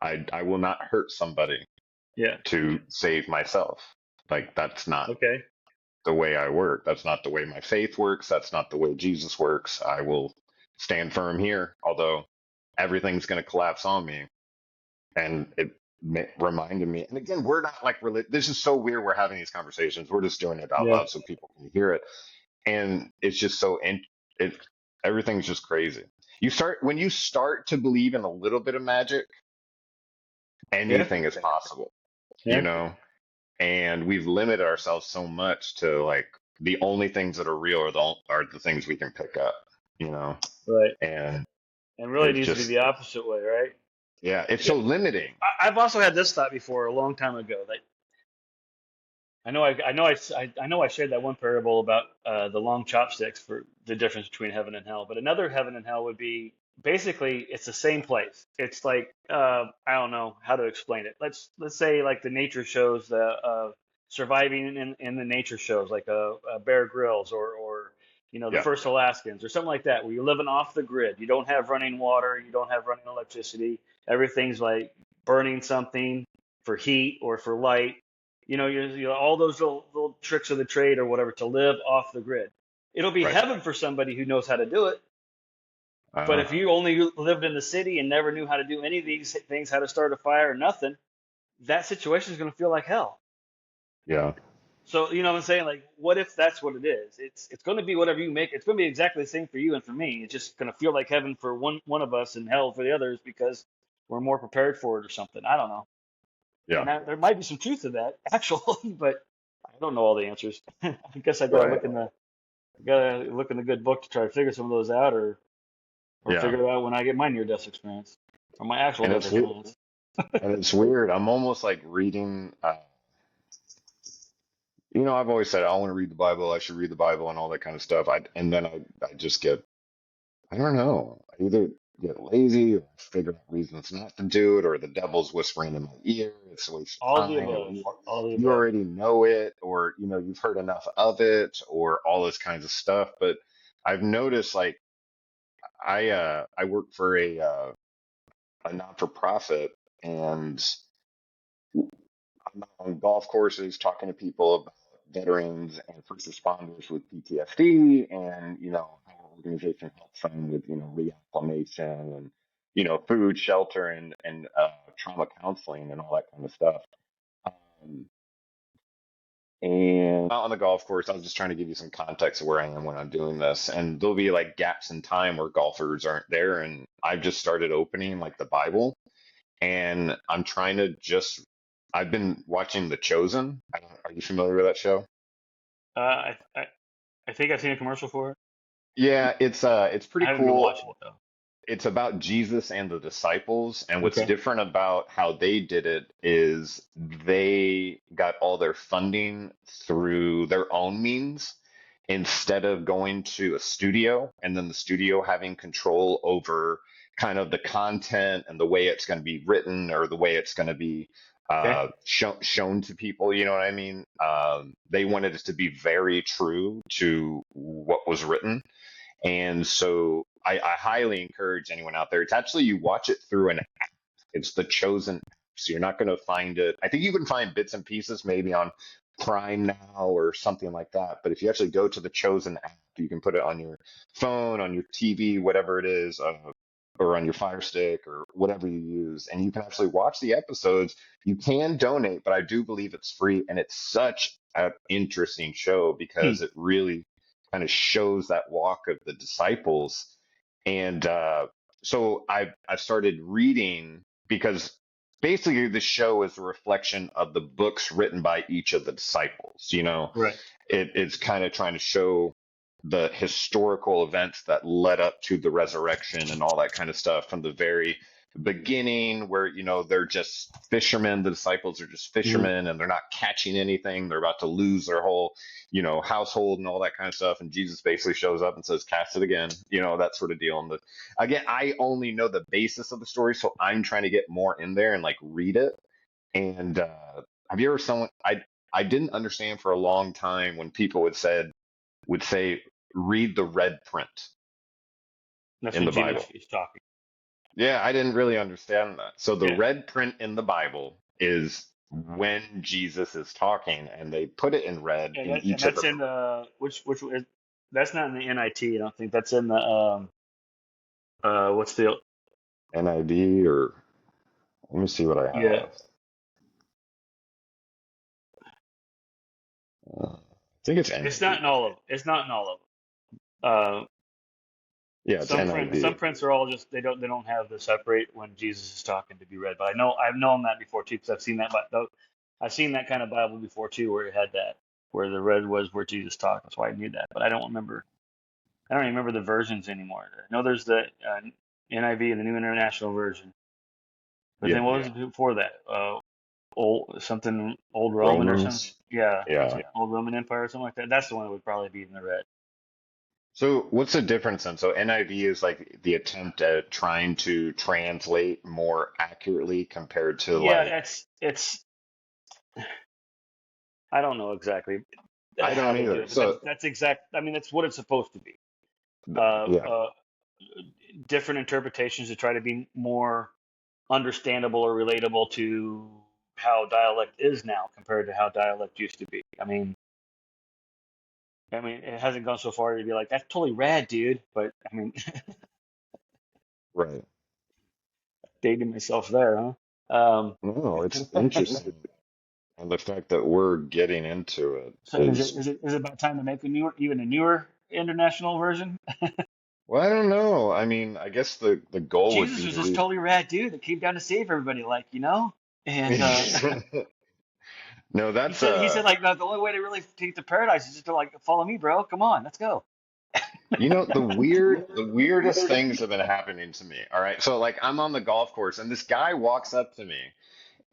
I will not hurt somebody yeah. to save myself. Like, that's not Okay. the way I work. That's not the way my faith works. That's not the way Jesus works. I will stand firm here, although everything's going to collapse on me. And reminded me. And again, we're not like this is so weird. We're having these conversations. We're just doing it out Yeah. loud so people can hear it. And it's just it everything's just crazy. When you start to believe in a little bit of magic, Yeah. anything is possible, you Yeah. know? And we've limited ourselves so much to like the only things that are real are the things we can pick up, you know? Right. And And really it's needs to be just, the opposite way, right? yeah, it's Yeah. so limiting. I've also had this thought before a long time ago that I know I shared that one parable about the long chopsticks for the difference between heaven and hell, but another heaven and hell would be basically it's the same place. It's like I don't know how to explain it. Let's say like the nature shows, the surviving in the nature shows, like a Bear Grylls or the Yeah, first Alaskans or something like that, where you're living off the grid. You don't have running water, you don't have running electricity. Everything's like burning something for heat or for light. All those little tricks of the trade or whatever to live off the grid. It'll be right. heaven for somebody who knows how to do it. But Uh, if you only lived in the city and never knew how to do any of these things, how to start a fire or nothing, that situation is going to feel like hell. yeah, So, you know what I'm saying? Like, what if that's what it is? It's going to be whatever you make. It's going to be exactly the same for you and for me. It's just going to feel like heaven for one of us and hell for the others because we're more prepared for it or something. I don't know. yeah, And there might be some truth to that, actually, but I don't know all the answers. I guess right. I gotta look in the good book to try to figure some of those out, or Yeah. figure it out when I get my near death experience or my actual And death it's experience. weird. I'm almost like reading, I've always said I want to read the Bible. I should read the Bible and all that kind of stuff. And then I just I don't know. I either get lazy or figure out reasons not to do it, or the devil's whispering in my ear. It's a waste All of the time, or above. All the you above. already know it, or you've heard enough of it, or all this kinds of stuff. But I've noticed, like, I work for a not for profit, and I'm out on golf courses talking to people about veterans and first responders with PTSD, and how our organization helps them with reacclimation and food, shelter, and trauma counseling and all that kind of stuff. Um, and out on the golf course, I was just trying to give you some context of where I am when I'm doing this. And there'll be like gaps in time where golfers aren't there, and I've just started opening like the Bible, and I'm trying to just. I've been watching The Chosen. Are you familiar with that show? I think I've seen a commercial for it. Yeah, it's I pretty haven't been cool. watching it though. It's about Jesus and the disciples, and what's Okay. different about how they did it is they got all their funding through their own means instead of going to a studio and then the studio having control over kind of the content and the way it's going to be written or the way it's going to be Okay. shown to people. You know what I mean? They wanted it to be very true to what was written, and so I highly encourage anyone out there. It's actually, you watch it through an app. It's The Chosen app. So you're not going to find it. I think you can find bits and pieces maybe on Prime Now or something like that. But if you actually go to The Chosen app, you can put it on your phone, on your TV, whatever it is, or on your Fire Stick or whatever you use. And you can actually watch the episodes. You can donate, but I do believe it's free. And it's such an interesting show Hmm. because it really kind of shows that walk of the disciples. And so I've started reading because basically the show is a reflection of the books written by each of the disciples. Right. It's kind of trying to show the historical events that led up to the resurrection and all that kind of stuff from the very beginning, where they're just fishermen. The disciples are just Mhm. fishermen and they're not catching anything. They're about to lose their whole household and all that kind of stuff, and Jesus basically shows up and says, cast it again, that sort of deal. And again, I only know the basis of the story, so I'm trying to get more in there and like read it. And have you ever someone I didn't understand for a long time when people would say read the red print That's in when the Jesus Bible. is talking. Yeah, I didn't really understand that. So the Yeah. red print in the Bible is when Jesus is talking, and they put it in red Yeah. in And each of that's the in the which is that's not in the NIT. I don't think that's in the what's the NIV, or let me see what I yeah. have. I think it's It's not NIV. in all of them. It's not in all of them. Yeah, it's Some NIV. prints are all just they don't have the separate when Jesus is talking to be read. But I know I've known that before too because I've seen that. But I've seen that kind of Bible before too, where it had that where the red was where Jesus talked. That's why I knew that. But I don't remember. I don't even remember the versions anymore. I know there's the NIV and the New International Version. But then Yeah, what was it before that? Old Roman or something. Romans. Yeah, Yeah. Old Roman Empire or something like that. That's the one that would probably be in the red. So what's the difference then? So NIV is like the attempt at trying to translate more accurately compared to Yeah, like it's I don't know exactly I how don't they do either. it, but that's So that's exact. I mean, that's what it's supposed to be. Uh, yeah, uh, Different interpretations to try to be more understandable or relatable to how dialect is now compared to how dialect used to be. I mean, it hasn't gone so far to be like that's totally rad, dude. But I mean, right. dating myself there, huh? No, it's interesting. And the fact that we're getting into it So is it is, is it is it about time to make even a newer international version? well, I don't know. I mean, I guess the goal would Jesus be was to this read. totally rad dude that came down to save everybody, and No, he that's said like the only way to really take the paradise is just to like follow me, bro. Come on, let's go. the weirdest things have been happening to me. All right. So like I'm on the golf course and this guy walks up to me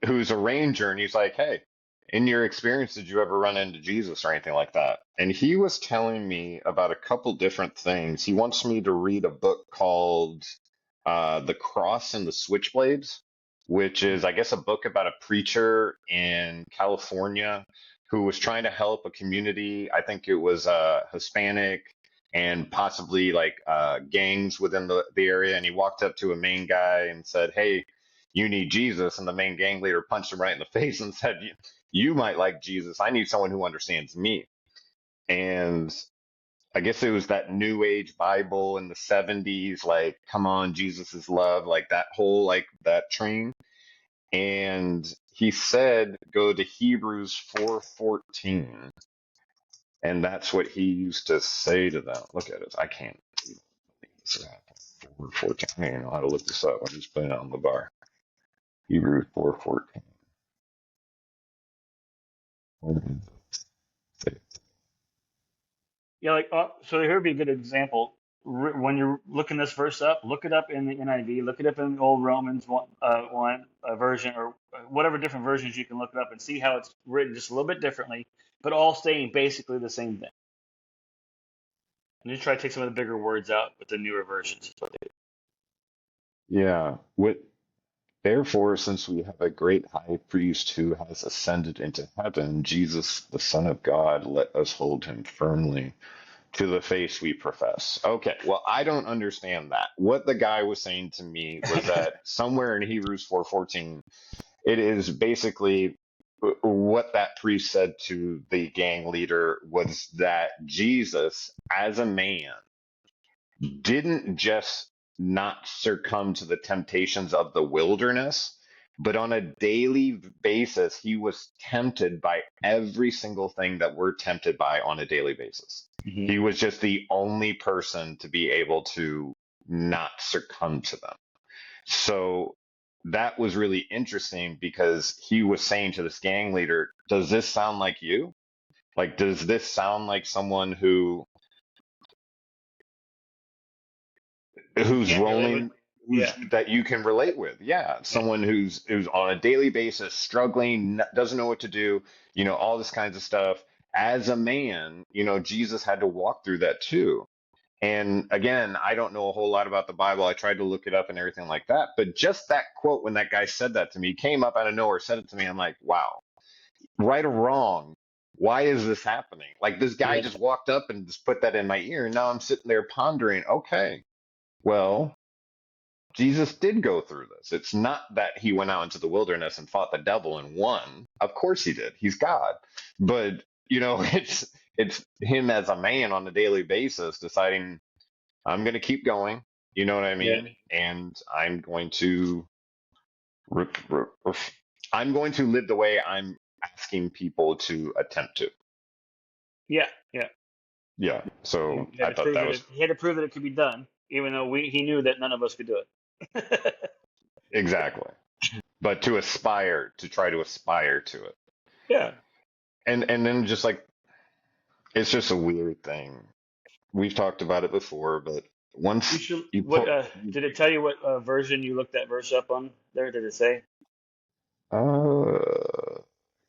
who's a ranger and he's like, "Hey, in your experience, did you ever run into Jesus or anything like that?" And he was telling me about a couple different things. He wants me to read a book called The Cross and the Switchblades, which is, I guess, a book about a preacher in California who was trying to help a community. I think it was Hispanic and possibly like gangs within the area. And he walked up to a main guy and said, "Hey, you need Jesus." And the main gang leader punched him right in the face and said, "You might like Jesus. I need someone who understands me." And I guess it was that New Age Bible in the 70s, like, come on, Jesus is love, like that whole, like that train. And he said, go to Hebrews 4:14. And that's what he used to say to them. Look at it. I can't. 4:14. I don't even know how to look this up. I'm just putting it on the bar. Hebrews 4:14. Yeah, so here would be a good example. When you're looking this verse up, look it up in the NIV, look it up in the Old Romans one version, or whatever different versions you can look it up and see how it's written just a little bit differently, but all saying basically the same thing. And just try to take some of the bigger words out with the newer versions. Yeah. Therefore, since we have a great high priest who has ascended into heaven, Jesus, the Son of God, let us hold him firmly to the faith we profess. Okay, well, I don't understand that. What the guy was saying to me was that somewhere in Hebrews 4:14, it is basically what that priest said to the gang leader was that Jesus, as a man, didn't just not succumb to the temptations of the wilderness, but on a daily basis, he was tempted by every single thing that we're tempted by on a daily basis. Hmm. He was just the only person to be able to not succumb to them. So that was really interesting because he was saying to this gang leader, does this sound like you? Like, does this sound like someone who's Yeah, relate with. rolling who's Yeah. that you can relate with? Yeah, Yeah. someone who's on a daily basis struggling, doesn't know what to do, all this kinds of stuff. As a man, Jesus had to walk through that too. And again, I don't know a whole lot about the Bible. I tried to look it up and everything like that, but just that quote when that guy said that to me came up out of nowhere, said it to me. I'm like, wow, right or wrong, why is this happening? Like this guy Yeah. just walked up and just put that in my ear, and now I'm sitting there pondering, okay, well, Jesus did go through this. It's not that he went out into the wilderness and fought the devil and won. Of course he did. He's God. But, it's him as a man on a daily basis deciding I'm going to keep going. You know what I Yeah. mean? And re- re- I'm going to live the way I'm asking people to attempt to. Yeah, yeah. Yeah. So He had I to thought prove that that was he had to prove that it could be done, even though he knew that none of us could do it. exactly. But to aspire, to try to aspire to it. Yeah. And then just like it's just a weird thing. We've talked about it before, but You once should. you What put did it tell you? What version you looked that verse up on? There, did it say? uh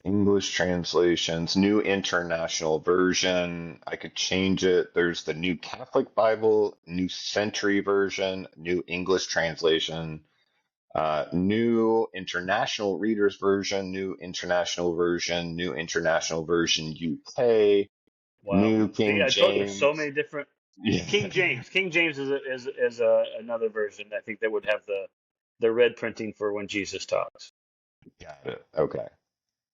English translations, New International Version, I could change it. There's the New Catholic Bible, New Century Version, New English Translation, New International Reader's Version, New International Version, New International Version UK, Wow. New See, King I told you, so James. many different. Yeah, King James. King James is another version. I think that would have the red printing for when Jesus talks. got it. Okay.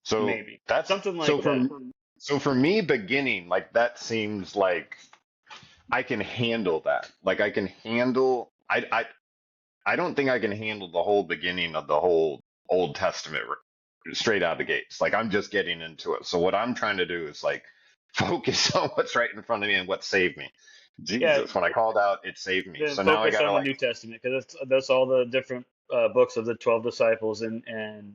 So Maybe that's something so like that. for me beginning like that seems like I can handle that. Like I can handle I don't think I can handle the whole beginning of the whole Old Testament straight out of the gates. Like I'm just getting into it. So what I'm trying to do is like focus on what's right in front of me and what saved me. Yeah. Jesus, when I called out, it saved me. Then So now I focus gotta on the like, New Testament because that's all the different books of the 12 disciples and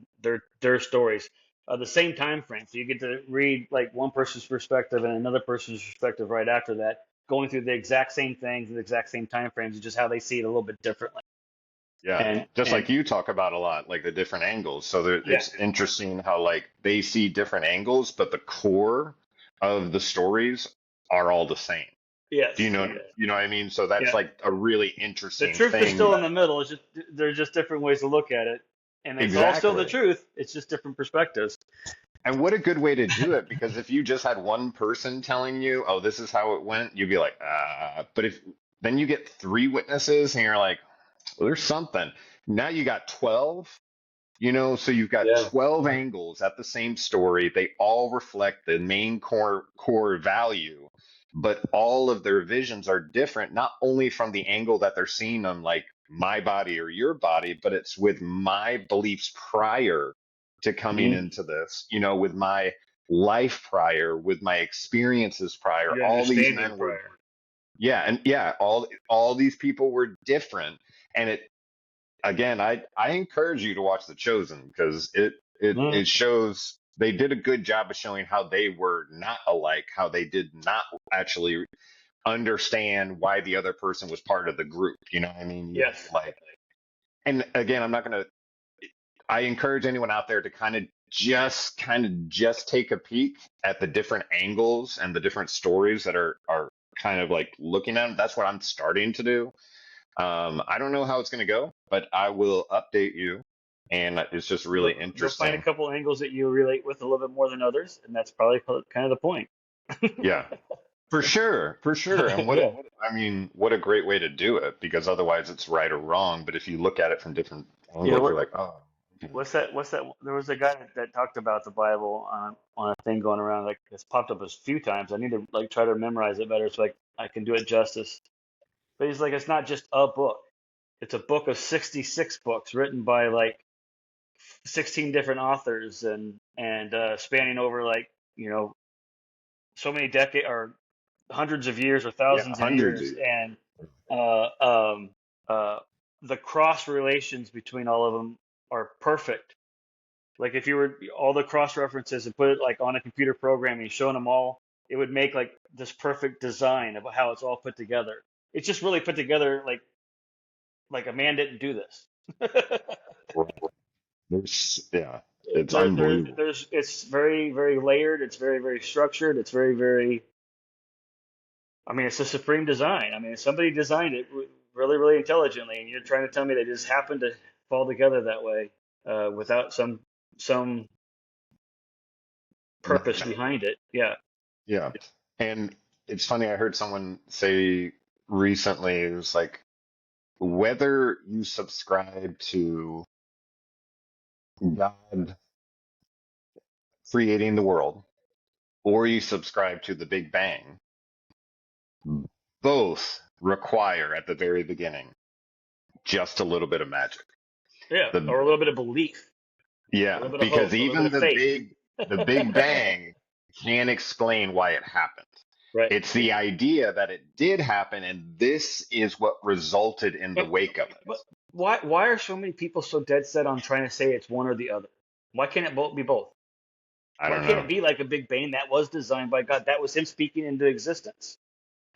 their stories. The same time frame, so you get to read like one person's perspective and another person's perspective right after that, going through the exact same things, the exact same time frames, just how they see it a little bit differently. yeah, just And like you talk about a lot, like the different angles. So there, yeah, it's interesting how like they see different angles, but the core of the stories are all the same. Do yes, you know what I mean? So that's yeah. like a really The interesting truth is thing still in the that middle. It's just they're just different ways to look at it, and it's all still the exactly. truth. It's just different perspectives. And what a good way to do it, because if you just had one person telling you, "Oh, this is how it went," you'd be like, "Ah." But if then you get three witnesses and you're like, well, "There's something." Now you got 12, so you've got Yeah. 12 angles at the same story. They all reflect the main core value, but all of their visions are different, not only from the angle that they're seeing them, like my body or your body, but it's with my beliefs prior to coming Hmm. into this, with my life prior, with my experiences prior. Your All these understanding men were, prior. yeah, and yeah, all these people were different. And it again, I encourage you to watch The Chosen because it Mm. shows they did a good job of showing how they were not alike, how they did not actually understand why the other person was part of the group. You know what I mean? You Yes. like, and again, I'm not gonna. I encourage anyone out there to kind of just take a peek at the different angles and the different stories that are kind of like looking at them. That's what I'm starting to do. I don't know how it's going to go, but I will update you. And it's just really You'll find a interesting. couple angles that you relate with a little bit more than others, and that's probably kind of the point. Yeah, for sure, for sure. And Yeah. I mean, what a great way to do it because otherwise it's right or wrong. But if you look at it from different Yeah. angles, you're like, oh, okay. What's that? There was a guy that talked about the Bible on a thing going around. Like it's popped up a few times. I need to like try to memorize it better so I can do it justice. But he's like, it's not just a book. It's a book of 66 books written by like 16 different authors and spanning over like so many decades or hundreds of years or Yeah, thousands of hundreds of years, years. and uh, um, uh, the cross relations between all of them are perfect. Like if you were all the cross references and put it like on a computer program and showing them all, it would make like this perfect design of how it's all put together. It's just really put together like a man didn't do this. Right. Yeah, it's unbelievable. It's very very layered. It's very very structured. It's very very. I mean, it's a supreme design. I mean, somebody designed it really really intelligently, and you're trying to tell me they just happened to fall together that way without some purpose No. behind it. Yeah. Yeah. And it's funny, I heard someone say recently, it was like, whether you subscribe to God creating the world or you subscribe to the Big Bang, both require at the very beginning just a little bit of magic. Yeah, The or a little bit of belief, a yeah, little bit of because hope, a little bit even of faith. the Big Bang can't explain why it happened. Right. It's the idea that it did happen, and this is what resulted in the But wake of it. but why are so many people so dead set on trying to say it's one or the other? Why can't it both be both? I Why don't can't know. it be like a Big Bang that was designed by God? That was him speaking into existence.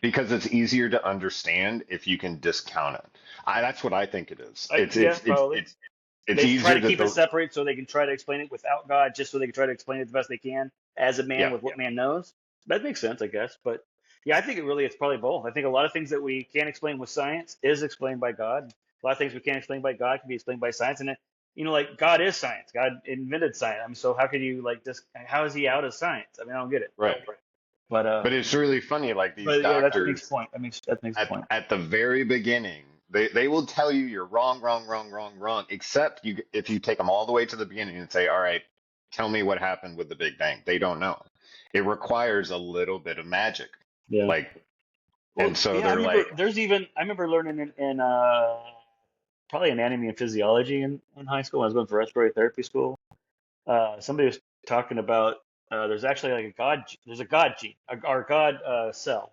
Because it's easier to understand if you can discount it. That's what I think it is. It's Yeah, it's it's probably. it's it's They try easier to keep it to separate so they can try to explain it without God, just so they can try to explain it the best they can as a man yeah. with what man knows. That makes sense, I guess. But yeah, I think it's probably both. I think a lot of things that we can't explain with science is explained by God. A lot of things we can't explain by God can be explained by science. And like God is science. God invented science. I mean, so how could you like just how is he out of science? I mean, I don't get it. Right. But But it's really funny, like these yeah, that makes a doctors point. That makes a point. at the very beginning, they will tell you you're wrong, wrong, wrong, wrong, wrong, except you if you take them all the way to the beginning and say, all right, tell me what happened with the Big Bang. They don't know. It requires a little bit of magic. Yeah. Like, Well, and so yeah, I they're remember like, I remember learning in probably anatomy and physiology in high school when I was going for respiratory therapy school. Somebody was talking about there's actually like there's a God gene, our God cell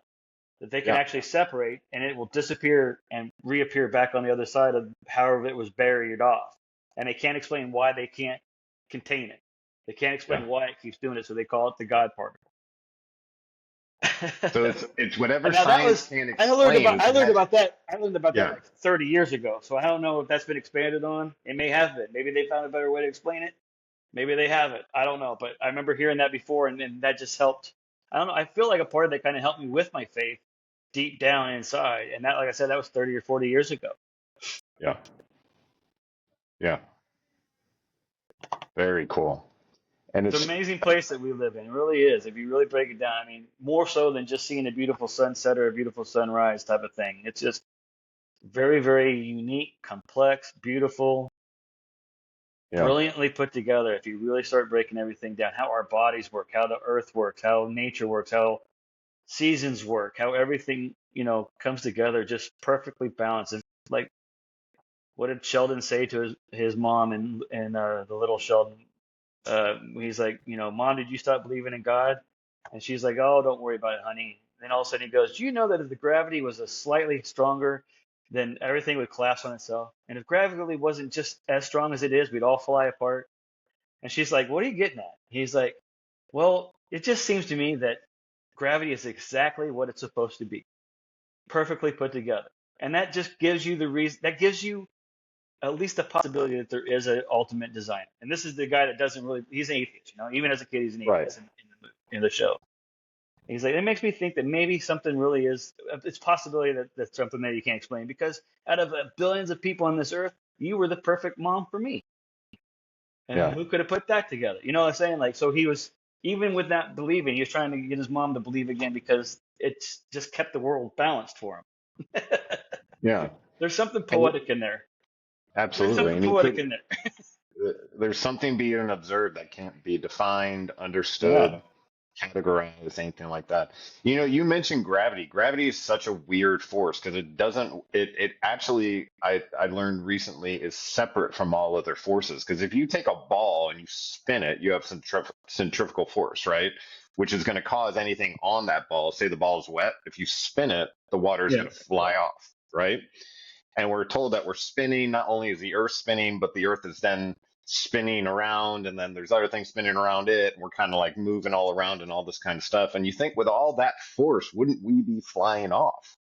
that they can yeah. actually separate and it will disappear and reappear back on the other side of however it was buried off. And they can't explain why they can't contain it. They can't Yeah. explain why it keeps doing it, so they call it the God particle. So it's whatever And now that science was can't explain. I learned about that Yeah. like 30 years ago. So I don't know if that's been expanded on. It may have been. Maybe they found a better way to explain it. Maybe they haven't. I don't know. But I remember hearing that before, and that just helped. I don't know. I feel like a part of that kind of helped me with my faith deep down inside. And that, like I said, that was 30 or 40 years ago. Yeah. Yeah. Very cool. And It's an it's amazing place that we live in. It really is. If you really break it down, I mean, more so than just seeing a beautiful sunset or a beautiful sunrise type of thing. It's just very, very unique, complex, beautiful, yeah. brilliantly put together. If you really start breaking everything down, how our bodies work, how the earth works, how nature works, how seasons work, how everything, comes together just perfectly balanced. It's like, what did Sheldon say to his mom and the little Sheldon? He's like, Mom, did you stop believing in God? And she's like, oh, don't worry about it, honey. Then all of a sudden he goes, do you know that if the gravity was a slightly stronger, then everything would collapse on itself? And if gravity wasn't just as strong as it is, we'd all fly apart. And she's like, what are you getting at? He's like, well, it just seems to me that gravity is exactly what it's supposed to be, perfectly put together. And that just gives you the reason, that gives you at least the possibility that there is an ultimate designer. And this is the guy that doesn't really, he's an atheist, even as a kid, he's an Right. atheist in the show. He's like, it makes me think that maybe something really is, it's a possibility that that's something that you can't explain because out of billions of people on this earth, you were the perfect mom for me. And Yeah. who could have put that together? You know what I'm saying? Like, so he was, even with not believing, he was trying to get his mom to believe again because it's just kept the world balanced for him. Yeah. There's something And poetic in there. There's absolutely. something And he poetic could in there. there's something being observed that can't be defined, Yeah. understood, categorized, anything like that. You mentioned gravity. Gravity is such a weird force because it actually, I learned recently, is separate from all other forces. Because if you take a ball and you spin it, you have centrifugal force, right? Which is going to cause anything on that ball. Say the ball is wet. If you spin it, the water is Yeah. going to fly off, right? And we're told that we're spinning. Not only is the earth spinning, but the earth is then spinning around, and then there's other things spinning around it, and we're kind of like moving all around and all this kind of stuff. And you think with all that force, wouldn't we be flying off?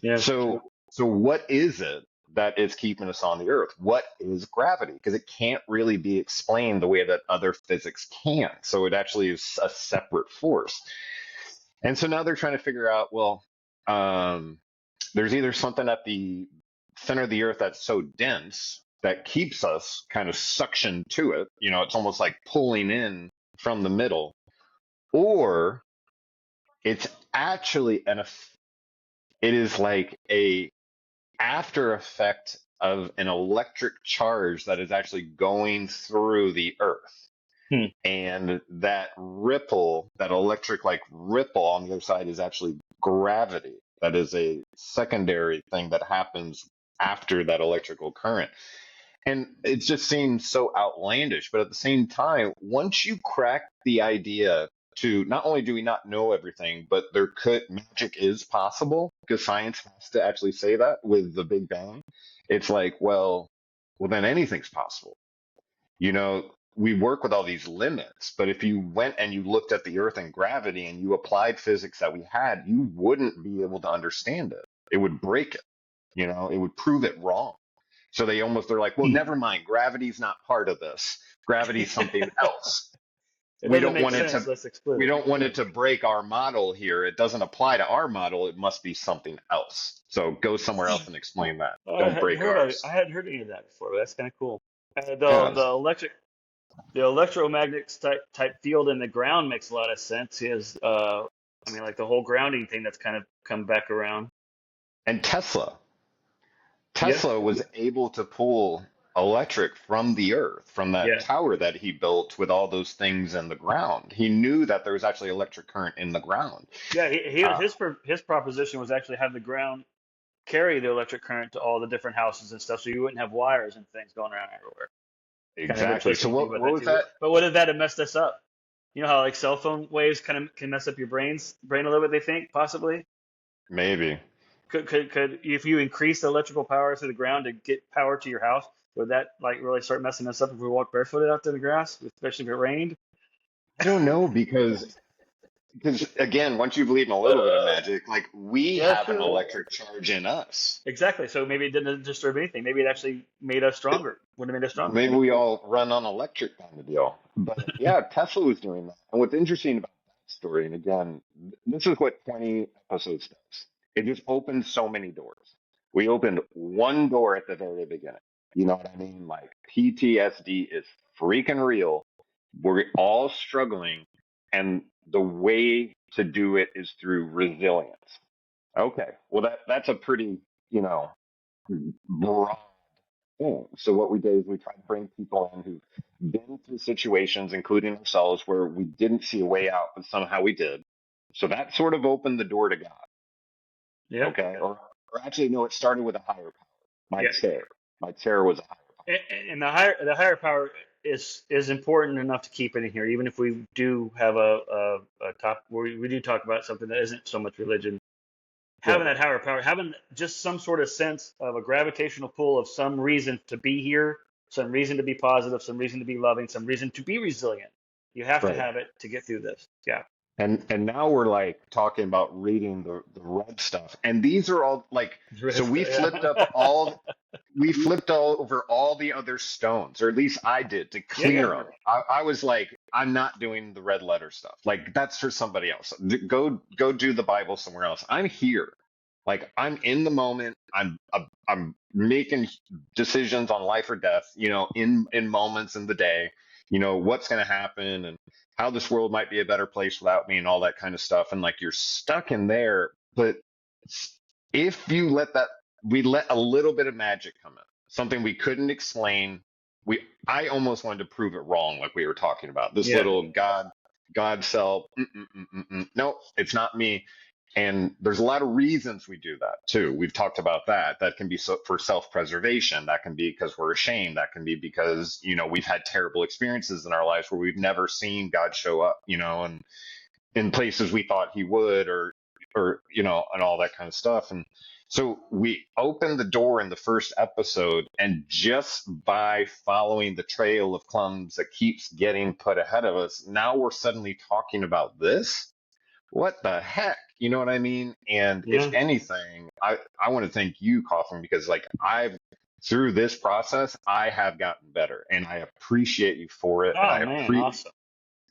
Yeah. So what is it that is keeping us on the earth? What is gravity? Because it can't really be explained the way that other physics can. So it actually is a separate force. And so now they're trying to figure out, well, there's either something at the center of the earth that's so dense that keeps us kind of suctioned to it. It's almost like pulling in from the middle, or it's actually it is like a after effect of an electric charge that is actually going through the earth. Hmm. And that ripple, that electric like ripple on the other side is actually gravity. That is a secondary thing that happens after that electrical current. And it just seems so outlandish. But at the same time, once you crack the idea to not only do we not know everything, but magic is possible because science has to actually say that with the Big Bang. It's like, well, then anything's possible. You know, we work with all these limits, but if you went and you looked at the Earth and gravity and you applied physics that we had, you wouldn't be able to understand it. It would break it. You know, it would prove it wrong. So they're like, well, never mind. Gravity's not part of this. Gravity's something else. It We doesn't don't make want it sense. to Let's exclude we it. don't want it to break our model here. It doesn't apply to our model. It must be something else. So go somewhere else and explain that. Oh, Don't break I ours. hadn't heard any of that before, but that's kind of cool. Yeah. The electromagnetic type field in the ground makes a lot of sense. Is I mean, like the whole grounding thing that's kind of come back around. And Tesla. Yeah, Tesla was able to pull electric from the earth, from that yeah, tower that he built with all those things in the ground. He knew that there was actually electric current in the ground. yeah. Uh, His proposition was actually have the ground carry the electric current to all the different houses and stuff, so you wouldn't have wires and things going around everywhere. Kind of exactly. So interesting to think about what that was too. that? But what if that had messed us up? You know how like cell phone waves kind of can mess up your brain a little bit. They think possibly Maybe. could if you increase the electrical power to the ground to get power to your house, would that like really start messing us up if we walk barefooted out to the grass, especially if it rained? I don't know because again, once you believe in a little bit of magic, like we Yeah, have an true. electric charge in us. Exactly. So maybe it didn't disturb anything. Maybe it actually made us stronger. Would have made us stronger. Maybe we all run on electric kind of deal. But yeah, Tesla was doing that. And what's interesting about that story, and again, this is what 20 episodes does. It just opens so many doors. We opened one door at the very beginning. You know what I mean? Like PTSD is freaking real. We're all struggling, and the way to do it is through resilience. Okay, well that's a pretty, you know, broad thing. So what we did is we tried to bring people in who've been through situations, including ourselves, where we didn't see a way out, but somehow we did. So that sort of opened the door to God. Yeah. Okay, or actually, no, it started with a higher power. My Yeah. chair, my chair was a higher power. And the higher power is important enough to keep it in here, even if we do have a top where we do talk about something that isn't so much religion. Yeah, Having that higher power, having just some sort of sense of a gravitational pull of some reason to be here, some reason to be positive, some reason to be loving, some reason to be resilient. You have to right. have it to get through this. Yeah. And now we're like talking about reading the red stuff, and these are all like so we flipped all over all the other stones, or at least I did to Yeah, clear yeah. them. I was like, I'm not doing the red letter stuff. Like that's for somebody else. Go do the Bible somewhere else. I'm here. Like I'm in the moment. I'm making decisions on life or death. You know, in moments in the day. You know what's going to happen and how this world might be a better place without me and all that kind of stuff. And like you're stuck in there, but if you we let a little bit of magic come in, something we couldn't explain. I almost wanted to prove it wrong, like we were talking about this Yeah. little God self. No, it's not me. And there's a lot of reasons we do that too. We've talked about that. That can be for self-preservation. That can be because we're ashamed. That can be because, you know, we've had terrible experiences in our lives where we've never seen God show up, you know, and in places we thought he would you know, and all that kind of stuff. And so we opened the door in the first episode, and just by following the trail of clumps that keeps getting put ahead of us, now we're suddenly talking about this. What the heck? You know what I mean? And if Yeah. anything, I want to thank you, Coughlin, because like through this process, I have gotten better, and I appreciate you for it, and Oh man, awesome.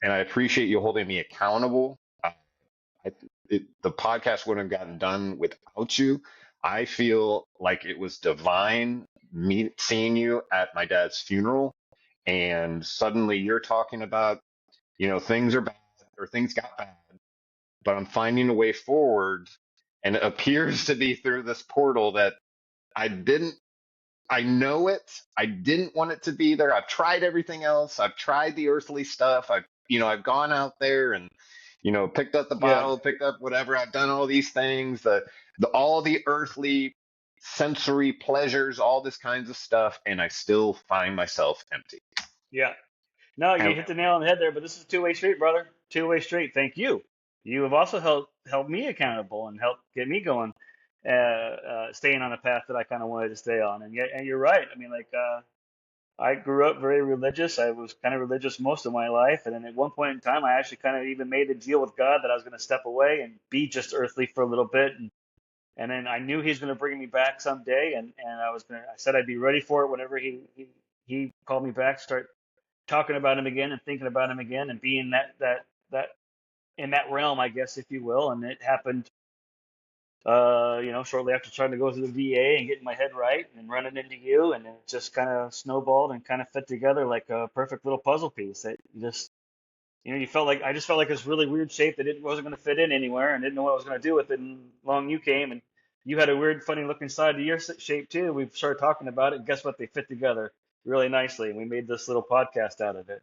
I appreciate you holding me accountable. I, the podcast wouldn't have gotten done without you. I feel like it was divine me seeing you at my dad's funeral, and suddenly you're talking about, you know, things are bad or things got bad, but I'm finding a way forward, and it appears to be through this portal that I didn't. I know it. I didn't want it to be there. I've tried everything else. I've tried the earthly stuff. I've gone out there and, you know, picked up the Yeah. bottle, picked up whatever. I've done all these things, all the earthly sensory pleasures, all this kinds of stuff, and I still find myself empty. Yeah. No, you And hit the nail on the head there, but this is a two-way street, brother. two-way street. Thank you. You have also helped me accountable and helped get me going, staying on a path that I kind of wanted to stay on. And you're right. I mean, like I grew up very religious. I was kind of religious most of my life, and then at one point in time, I actually kind of even made a deal with God that I was going to step away and be just earthly for a little bit, and then I knew He's going to bring me back someday, and I said I'd be ready for it whenever he called me back, start talking about Him again and thinking about Him again, and being that in that realm, I guess, if you will. And it happened, shortly after trying to go through the VA and getting my head right and running into you, and it just kind of snowballed and kind of fit together like a perfect little puzzle piece that you just, you felt like, I just felt like this really weird shape that it wasn't going to fit in anywhere and didn't know what I was going to do with it. And along you came, and you had a weird, funny looking side to your shape too. We started talking about it, and guess what? They fit together really nicely, and we made this little podcast out of it.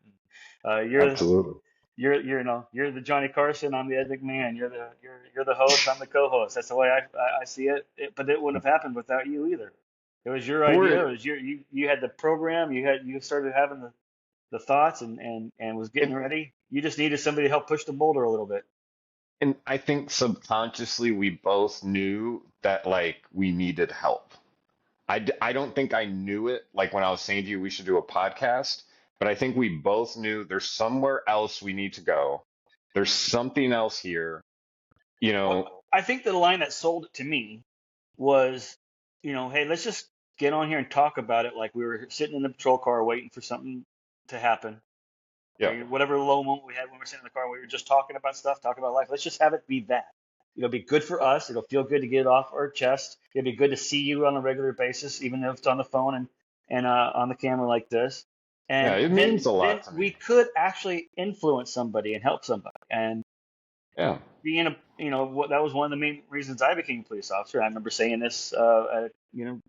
You're Absolutely. you're the Johnny Carson. I'm the Ed McMahon. You're the host. I'm the co-host. That's the way I see it. But it wouldn't have happened without you either. It was your idea. It was you had the program. You started having the thoughts and was getting And, ready. You just needed somebody to help push the boulder a little bit. and I think subconsciously we both knew that like we needed help. I don't think I knew it like when I was saying to you we should do a podcast, but I think we both knew there's somewhere else we need to go. There's something else here, you Well, know. I think the line that sold it to me was, hey, let's just get on here and talk about it like we were sitting in the patrol car waiting for something to happen. Yeah, Whatever low moment we had when we were sitting in the car, we were just talking about stuff, talking about life. Let's just have it be that. It'll be good for us. It'll feel good to get it off our chest. It'll be good to see you on a regular basis, even if it's on the phone and on the camera like this. yeah, And it then means a then lot to we me. could actually influence somebody and help somebody. And Yeah. being that was one of the main reasons I became a police officer. I remember saying this at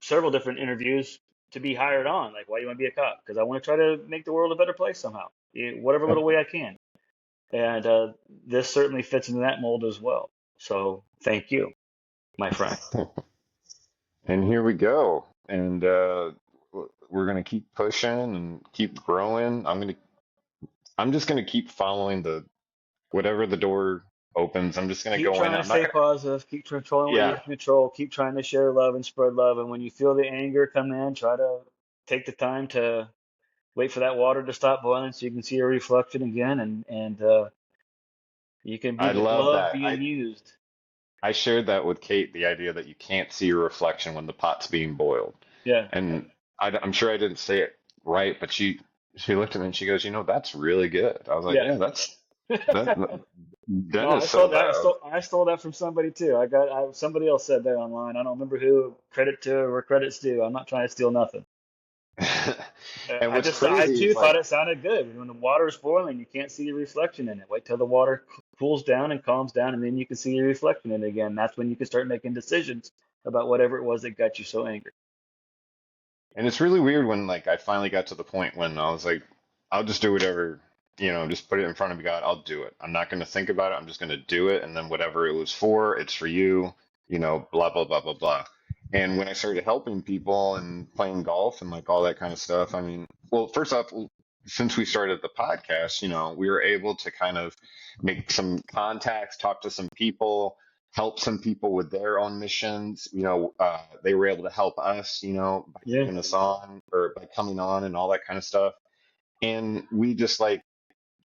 several different interviews to be hired on. Like, why do you want to be a cop? Because I want to try to make the world a better place somehow, whatever little way I can. And this certainly fits into that mold as well. So thank you, my friend. And here we go. And we're gonna keep pushing and keep growing. I'm just gonna keep following the whatever the door opens. I'm just gonna Keep go in. trying to I'm not stay gonna. positive. Keep controlling what you Yeah, can control. Keep trying to share love and spread love. And when you feel the anger come in, try to take the time to wait for that water to stop boiling so you can see a reflection again, and you can be I the love glove that. being used. I shared that with Kate, the idea that you can't see your reflection when the pot's being boiled. Yeah. And I'm sure I didn't say it right, but she looked at me and she goes, that's really good. I was like, Yeah. yeah, that No, Dennis said that. I stole that from somebody too. Somebody else said that online. I don't remember who. Credit to where credit's due. I'm not trying to steal nothing. And what's I crazy too is thought like, it sounded good. When the water is boiling, you can't see the reflection in it. Wait till the water cools down and calms down, and then you can see your reflection in it again. That's when you can start making decisions about whatever it was that got you so angry. and it's really weird when like I finally got to the point when I was like, I'll just do whatever, just put it in front of God. I'll do it. I'm not going to think about it. I'm just going to do it. And then whatever it was for, it's for you, blah, blah, blah, blah, blah. And when I started helping people and playing golf and like all that kind of stuff, I mean, well, first off, since we started the podcast, we were able to kind of make some contacts, talk to some people, help some people with their own missions. They were able to help us, by Yeah. having us on or by coming on and all that kind of stuff. And we just like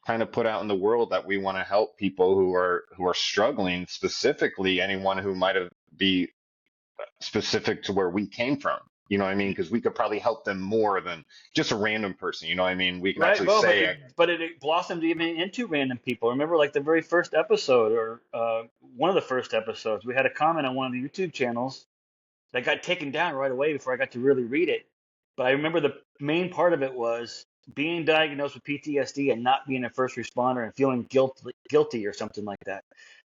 kind of put out in the world that we want to help people who are struggling, specifically anyone who might have be specific to where we came from. You know what I mean? Because we could probably help them more than just a random person. You know what I mean? We can Right. actually Well, say, but it blossomed even into random people. Remember, like the very first episode, or one of the first episodes, we had a comment on one of the YouTube channels that got taken down right away before I got to really read it. But I remember the main part of it was being diagnosed with PTSD and not being a first responder and feeling guilty or something like that.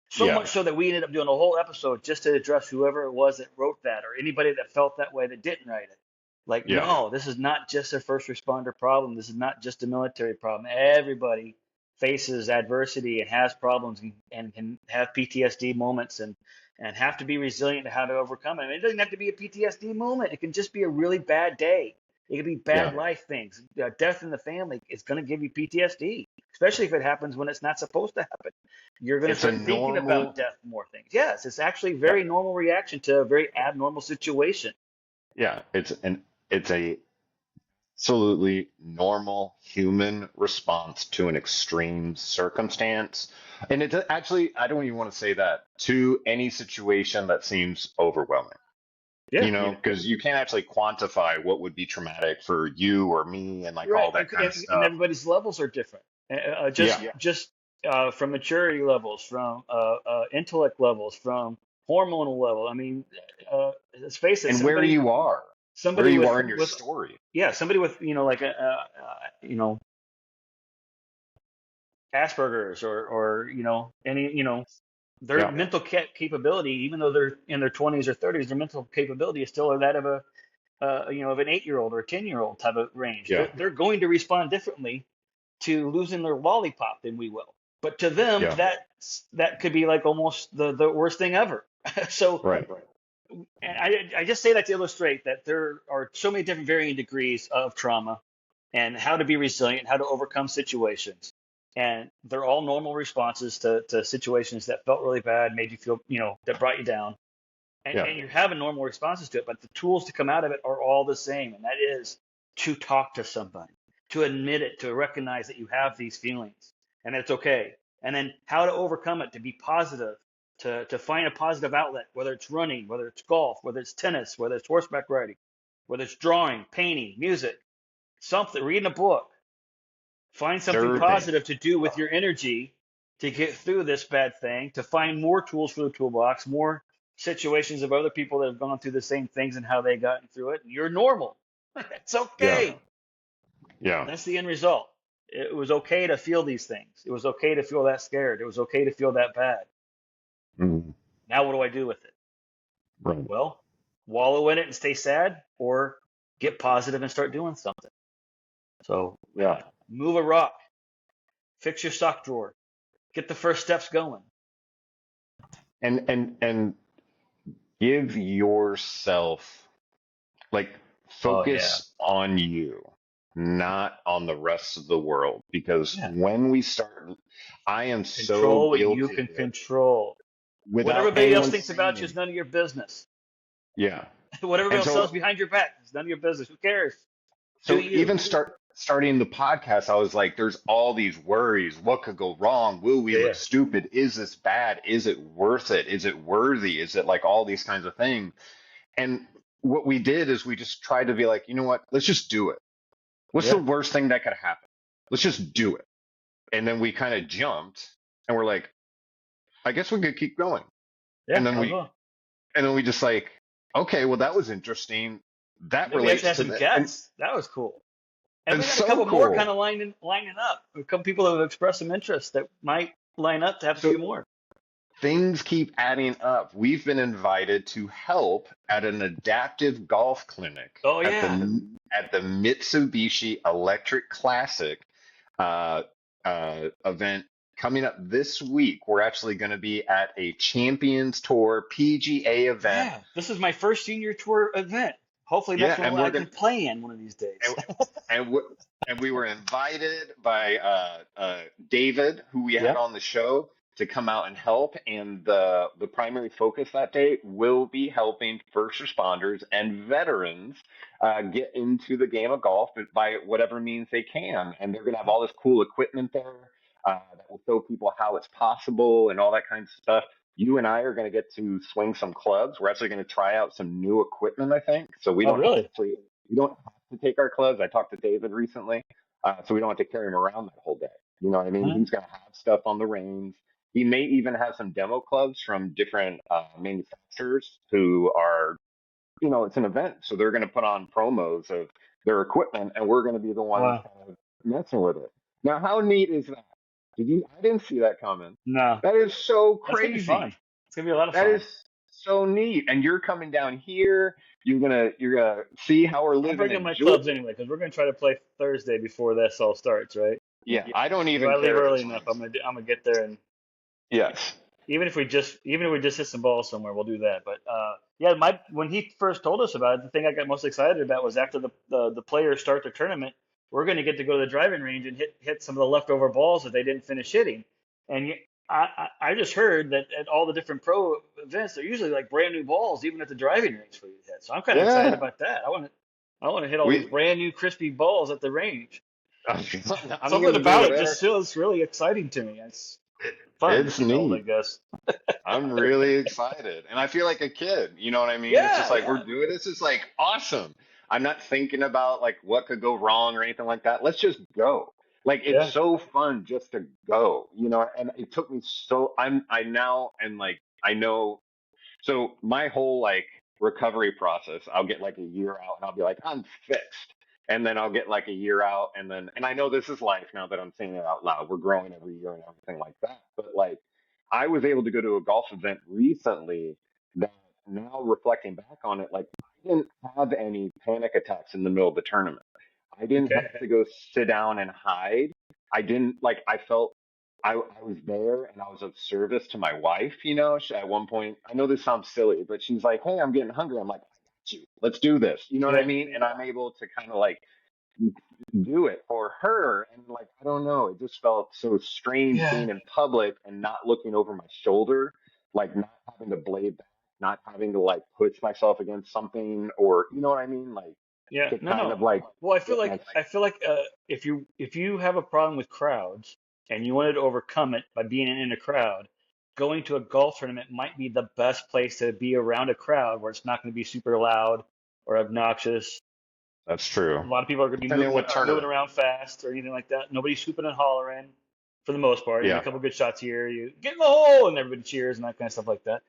So yeah, much so that we ended up doing a whole episode just to address whoever it was that wrote that or anybody that felt that way that didn't write it. Like, yeah, no, this is not just a first responder problem. This is not just a military problem. Everybody faces adversity and has problems and can have PTSD moments and have to be resilient to how to overcome it. I mean, it doesn't have to be a PTSD moment. It can just be a really bad day. It could be Yeah. bad life things. Death in the family is going to give you PTSD, especially if it happens when it's not supposed to happen. You're going to It's a start thinking about normal. death more things. Yes, it's actually a Yeah. very normal reaction to a very abnormal situation. Yeah. It's a absolutely normal human response to an extreme circumstance. And it's actually, I don't even want to say that, to any situation that seems overwhelming, Yeah, because you can't actually quantify what would be traumatic for you or me and like right. all that kind of And stuff. everybody's levels are different. Yeah. Just from maturity levels, from intellect levels, from hormonal level. I mean, let's face it. And where Somebody you with are in your with story. yeah, somebody with like Asperger's or any their Yeah. mental capability, even though they're in their 20s or 30s, their mental capability is still that of a of an 8-year-old or a 10-year-old type of range. Yeah. They're going to respond differently to losing their lollipop than we will. But to them, Yeah. that could be like almost the worst thing ever. So Right. and I just say that to illustrate that there are so many different varying degrees of trauma and how to be resilient, how to overcome situations. And they're all normal responses to situations that felt really bad, made you feel, that brought you down. Yeah. And you're having normal responses to it, but the tools to come out of it are all the same. And that is to talk to somebody, to admit it, to recognize that you have these feelings and that it's okay. And then how to overcome it, to be positive, to find a positive outlet, whether it's running, whether it's golf, whether it's tennis, whether it's horseback riding, whether it's drawing, painting, music, something, reading a book. Find something Serving. positive to do with your energy to get through this bad thing, to find more tools for the toolbox, more situations of other people that have gone through the same things and how they gotten through it. You're normal. It's Yeah. okay. Yeah. That's the end result. It was okay to feel these things. It was okay to feel that scared. It was okay to feel that bad. Mhm. Now what do I do with it? Right. Well, wallow in it and stay sad, or get positive and start doing something. So Yeah. move a rock, fix your sock drawer, get the first steps going. And give yourself, like, Oh yeah. focus on you, not on the rest of the world. Because Yeah. when we start, I am so Control what you guilty can of it control. What without everybody else anyone thinks about you saying is none of your business. yeah. What everybody And else says so behind your back is none of your business. Who cares? Do so you? even starting the podcast, I was like, there's all these worries. What could go wrong? Will we Yeah. look stupid? Is this bad? Is it worth it? Is it worthy? Is it like all these kinds of things? And what we did is we just tried to be like, you know what? Let's just do it. What's the Yeah. worst thing that could happen? Let's just do it. And then we kind of jumped and we're like, I guess we could keep going. Yeah. And then Might as well. we just like, okay, well, that was interesting. That Then we actually relates had to some that. guests. That was cool. And we And got a so couple more kind cool. of lining up. A couple people that have expressed some interest that might line up to have a So few more. things keep adding up. We've been invited to help at an adaptive golf clinic Oh at yeah. the Mitsubishi Electric Classic uh, event coming up this week. We're actually going to be at a Champions Tour PGA event. Yeah. This is my first senior tour event. Hopefully Yeah, next one and I we're can going play in one of these days. and and we were invited by David, who we had Yeah. on the show, to come out and help. And the primary focus that day will be helping first responders and veterans get into the game of golf by whatever means they can. And they're going to have all this cool equipment there that will show people how it's possible and all that kind of stuff. You and I are going to get to swing some clubs. We're actually going to try out some new equipment, I think. So Oh really? we don't have to take our clubs. I talked to David recently, so we don't have to carry them around that whole day. You know what I mean? Huh? He's going to have stuff on the range. He may even have some demo clubs from different manufacturers who are, it's an event, so they're going to put on promos of their equipment, and we're going to be the ones Wow. kind of messing with it. Now, how neat is that? I didn't see that coming. No. That is so That's gonna be crazy. fun. It's gonna be a lot of That fun. is so neat. And you're coming down here. You're gonna see how we're I'm living bringing in my Georgia. clubs anyway because we're gonna try to play Thursday before this all starts, right? Yeah, I don't If even I leave care if early it's enough, Wednesday. I'm gonna get there and Yes. Even if we just hit some balls somewhere, we'll do that. But yeah, my when he first told us about it, the thing I got most excited about was after the players start the tournament, we're going to get to go to the driving range and hit some of the leftover balls that they didn't finish hitting. And I just heard that at all the different pro events, they're usually like brand new balls, even at the driving range for you to hit. So I'm kind of excited Yeah. about that. I want to hit all these We brand new crispy balls at the range. I'm Something gonna do about it whatever. just feels really exciting to me. It's fun to It's be old, I neat. guess. I'm really excited. And I feel like a kid. You know what I mean? It's just Yeah, like we're yeah, doing this is like awesome. I'm not thinking about like what could go wrong or anything like that. Let's just go. Like it's yeah. so fun just to go, and it took me so I now and like I know so my whole like recovery process, I'll get like a year out and I'll be like, I'm fixed. And then I'll get like a year out and I know this is life now that I'm saying it out loud. We're growing every year and everything like that. But like I was able to go to a golf event recently that now reflecting back on it, like I didn't have any panic attacks in the middle of the tournament. I didn't have Okay. to go sit down and hide. I didn't like I felt I was there and I was of service to my wife. At one point, I know this sounds silly, but she's like, "Hey, I'm getting hungry." I'm like, "I got you. Let's do this." You know what I Yeah. mean? And I'm able to kind of like do it for her. And like, I don't know, it just felt so strange Yeah. being in public and not looking over my shoulder, like not having to blade back, not having to like push myself against something, or you know what I mean? Like Yeah. to No, kind no. of like Well, get my I feel like if you have a problem with crowds and you wanted to overcome it by being in a crowd, going to a golf tournament might be the best place to be around a crowd where it's not going to be super loud or obnoxious. That's true. A lot of people are going to be Depending on what moving tournament. around fast or anything like that. Nobody's swooping and hollering for the most part. You get Yeah. a couple good shots here, you get in the hole, and everybody cheers and that kind of stuff like that.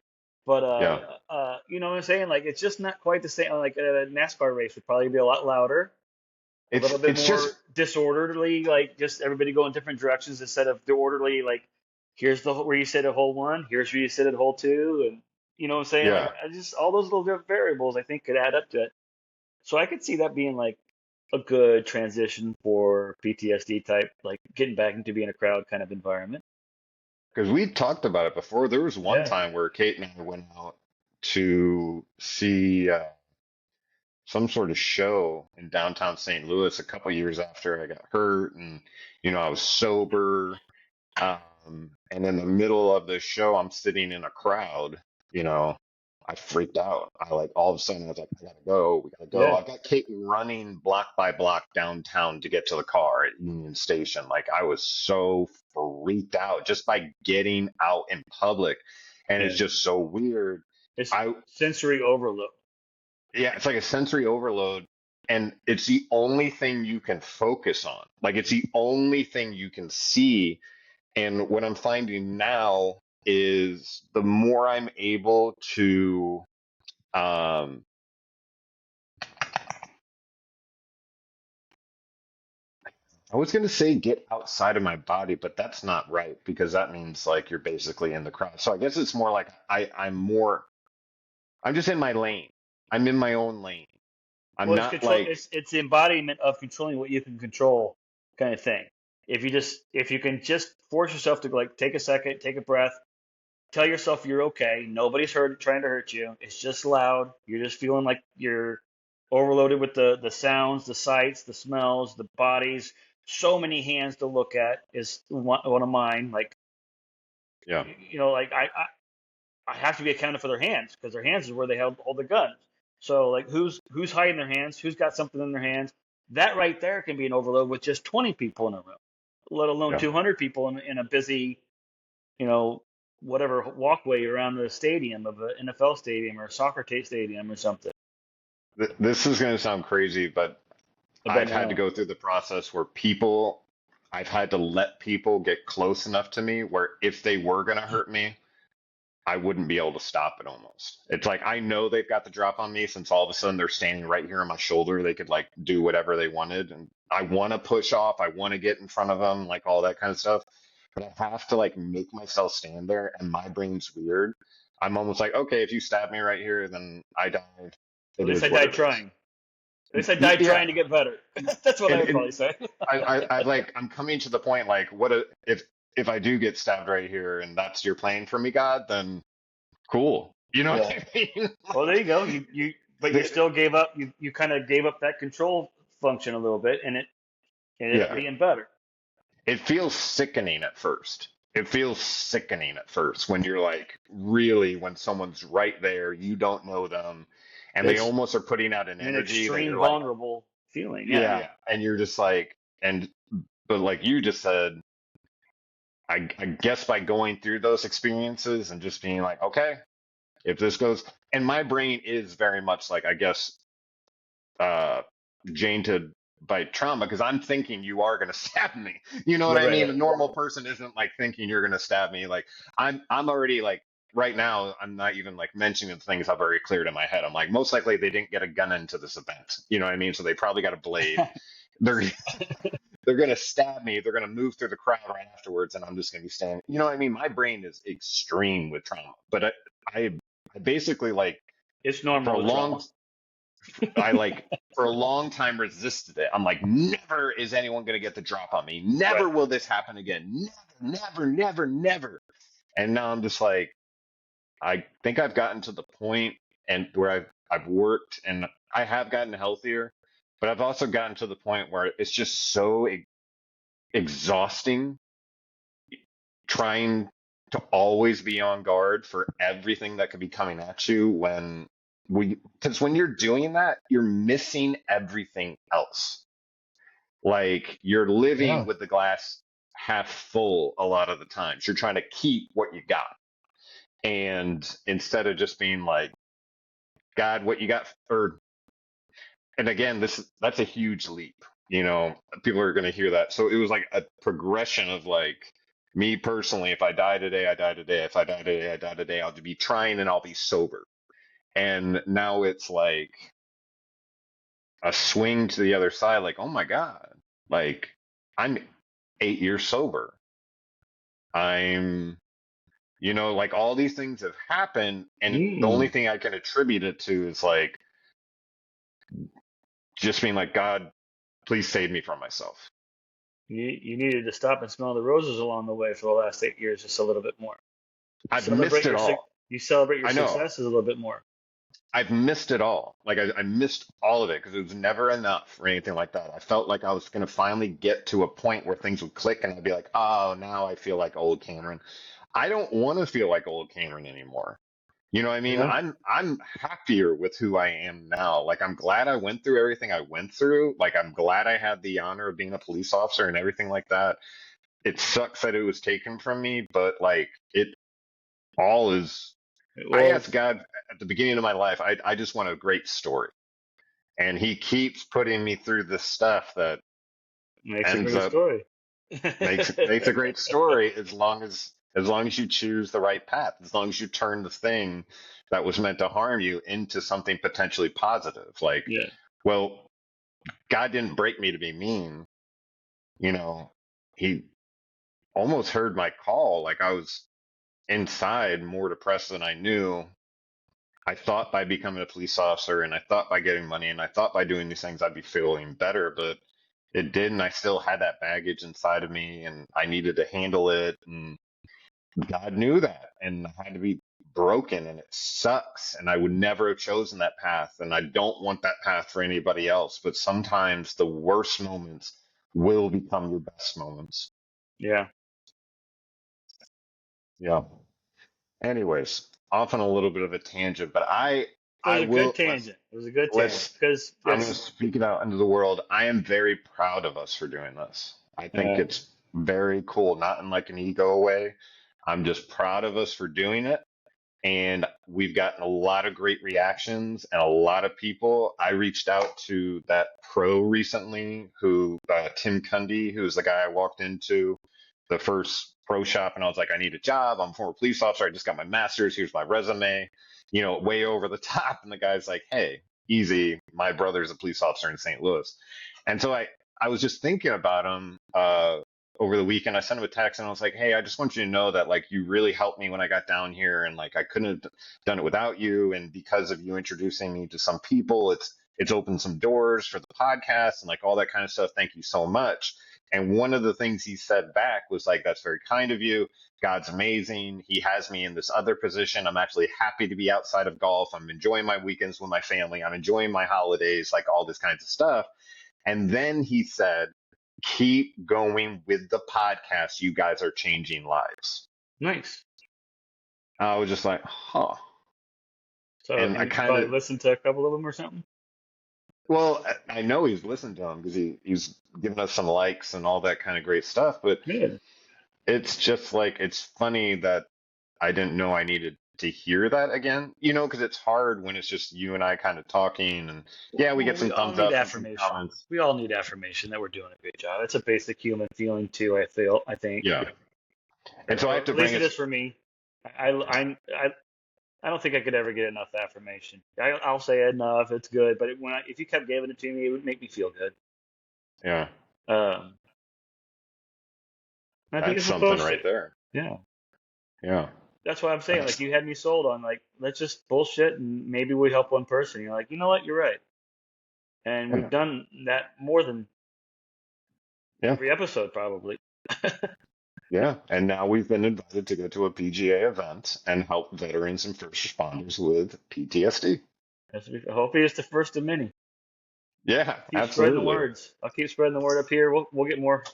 But Yeah. you know what I'm saying? Like it's just not quite the same. Like a NASCAR race would probably be a lot louder, a little bit It's more just disorderly. Like just everybody going different directions instead of the orderly. Like here's where you sit at hole one, here's where you sit at hole two, and you know what I'm saying? Like yeah. I just all those little variables I think could add up to it. So I could see that being like a good transition for PTSD type, like getting back into being a crowd kind of environment. Because we talked about it before. There was one Yeah. time where Kate and I went out to see some sort of show in downtown St. Louis a couple years after I got hurt, and I was sober. And in the middle of the show, I'm sitting in a crowd. You know, I freaked out. I like all of a sudden I was like, I gotta go. We gotta go. Yeah. I got Kate running block by block downtown to get to the car at Union Station. Like I was so freaked out just by getting out in public, and it's Yeah. just so weird. It's I sensory overload. Yeah, it's like a sensory overload, and it's the only thing you can focus on. Like it's the only thing you can see. And what I'm finding now is the more I'm able to, um, I was going to say get outside of my body, but that's not right because that means like you're basically in the crowd. So I guess it's more like I'm just in my lane. I'm in my own lane. I'm Well, it's not control. like, It's the embodiment of controlling what you can control, kind of thing. If you can just force yourself to like take a second, take a breath, tell yourself you're okay. Nobody's trying to hurt you. It's just loud. You're just feeling like you're overloaded with the sounds, the sights, the smells, the bodies. So many hands to look at is one of mine. Like yeah, like I have to be accounted for their hands because their hands is where they hold the guns. So like who's hiding their hands? Who's got something in their hands? That right there can be an overload with just 20 people in a room, let alone yeah. 200 people in a busy, you know, whatever walkway around the stadium of an NFL stadium or a soccer stadium or something. This is going to sound crazy, but I bet I've I had to know. go through the process where I've had to let people get close enough to me where if they were going to hurt me, I wouldn't be able to stop it almost. It's like I know they've got the drop on me since all of a sudden they're standing right here on my shoulder. They could like do whatever they wanted. And I want to push off. I want to get in front of them, like all that kind of stuff. But I have to like make myself stand there. And my brain's weird. I'm almost like, okay, if you stab me right here, then I die. At It least I is what died it is. trying. At least I died Yeah. trying to get better. That's what I would And probably say. I like I'm coming to the point like if if I do get stabbed right here and that's your plan for me, God, then cool. You know what Yeah. I mean? Well, there you go. But you The- still gave up. You kind of gave up that control function a little bit, and it ended up yeah. being better. It feels sickening at first. It feels sickening at first when you're like, really, when someone's right there, you don't know them, and they It's almost are putting out an an energy that extreme you're like, vulnerable feeling. Yeah. yeah. And you're just like, but like you just said, I guess by going through those experiences and just being like, okay, if this goes, and my brain is very much like, I guess, uh, Jainted by trauma because I'm thinking you are going to stab me. You know what Right. I Right. mean? A Right. normal person isn't like thinking you're going to stab me. Like I'm already like right now. I'm not even like mentioning the things I've already cleared in my head. I'm like most likely they didn't get a gun into this event. You know what I mean? So they probably got a blade. They're they're going to stab me. They're going to move through the crowd right afterwards, and I'm just going to be standing. You know what I mean? My brain is extreme with trauma, but I, I basically like It's for normal a with long trauma. I like for a long time resisted it. I'm like, never is anyone going to get the drop on me. Right. Never will this happen again. Never, never, never, never. And now I'm just like, I think I've gotten to the point and where I've worked and I have gotten healthier, but I've also gotten to the point where it's just so exhausting trying to always be on guard for everything that could be coming at you because when you're doing that, you're missing everything else. Like you're living Yeah. with the glass half full a lot of the times. You're trying to keep what you got. And instead of just being like, God, what you got, and again, that's a huge leap. You know, people are going to hear that. So it was like a progression of like me personally, if I die today, I die today. If I die today, I die today. I'll be trying and I'll be sober. And now it's like a swing to the other side, like, oh my God, like I'm 8 years sober. I'm, like all these things have happened. And the only Mm. thing I can attribute it to is like just being like, God, please save me from myself. You needed to stop and smell the roses along the way for the last 8 years just a little bit more. I've missed it all. You celebrate your I know. successes a little bit more. I've missed it all. Like I missed all of it because it was never enough or anything like that. I felt like I was going to finally get to a point where things would click and I'd be like, oh, now I feel like old Cameron. I don't want to feel like old Cameron anymore. You know what I mean? Yeah. I'm happier with who I am now. Like I'm glad I went through everything I went through. Like I'm glad I had the honor of being a police officer and everything like that. It sucks that it was taken from me, but like it all is I Well, asked God at the beginning of my life, I just want a great story. And he keeps putting me through this stuff that makes a ends great up story. makes a great story as long as you choose the right path, as long as you turn the thing that was meant to harm you into something potentially positive. Like, Yeah. well, God didn't break me to be mean, you know, he almost heard my call. Like I was inside more depressed than I knew. I thought by becoming a police officer and I thought by getting money and I thought by doing these things I'd be feeling better, but it didn't. I still had that baggage inside of me and I needed to handle it. And God knew that and I had to be broken and it sucks. And I would never have chosen that path. And I don't want that path for anybody else. But sometimes the worst moments will become your best moments. Yeah. Yeah. Anyways, off on a little bit of a tangent, but It was I a good will tangent. It was a good tangent let's because I'm going to it's speak it out into the world. I am very proud of us for doing this. I think uh, it's very cool, not in like an ego way. I'm just proud of us for doing it. And we've gotten a lot of great reactions and a lot of people. I reached out to that pro recently Tim Cundy, who's the guy I walked into the first pro shop and I was like, I need a job. I'm a former police officer. I just got my master's. Here's my resume, way over the top. And the guy's like, hey, easy. My brother's a police officer in St. Louis. And so I was just thinking about him, over the weekend. I sent him a text and I was like, hey, I just want you to know that like you really helped me when I got down here and like I couldn't have done it without you. And because of you introducing me to some people, it's opened some doors for the podcast and like all that kind of stuff. Thank you so much. And one of the things he said back was like, that's very kind of you. God's amazing. He has me in this other position. I'm actually happy to be outside of golf. I'm enjoying my weekends with my family. I'm enjoying my holidays, like all this kinds of stuff. And then he said, keep going with the podcast. You guys are changing lives. Nice. I was just like, huh. So And I you kind probably of, listened to a couple of them or something. well, I know he's listened to them because he's given us some likes and all that kind of great stuff. But Good. it's just like, it's funny that I didn't know I needed to hear that again, because it's hard when it's just you and I kind of talking. And yeah, we Well, get we some all thumbs need up and some affirmation. comments. We all need affirmation that we're doing a good job. It's a basic human feeling too. I feel. I think. Yeah. And so I have to At least bring it it. is for me. I don't think I could ever get enough affirmation. I'll say enough. It's good, but if you kept giving it to me, it would make me feel good. Yeah. Um, I think That's it's something supposed to. right there. Yeah. Yeah. That's what I'm saying. Like you had me sold on like let's just bullshit and maybe we help one person. You're like, you know what? You're right. And Yeah. we've done that more than Yeah. every episode probably. Yeah. And now we've been invited to go to a PGA event and help veterans and first responders with PTSD. Hopefully it's the first of many. Yeah, Keep spreading the absolutely. words. I'll keep spreading the word up here. We'll get more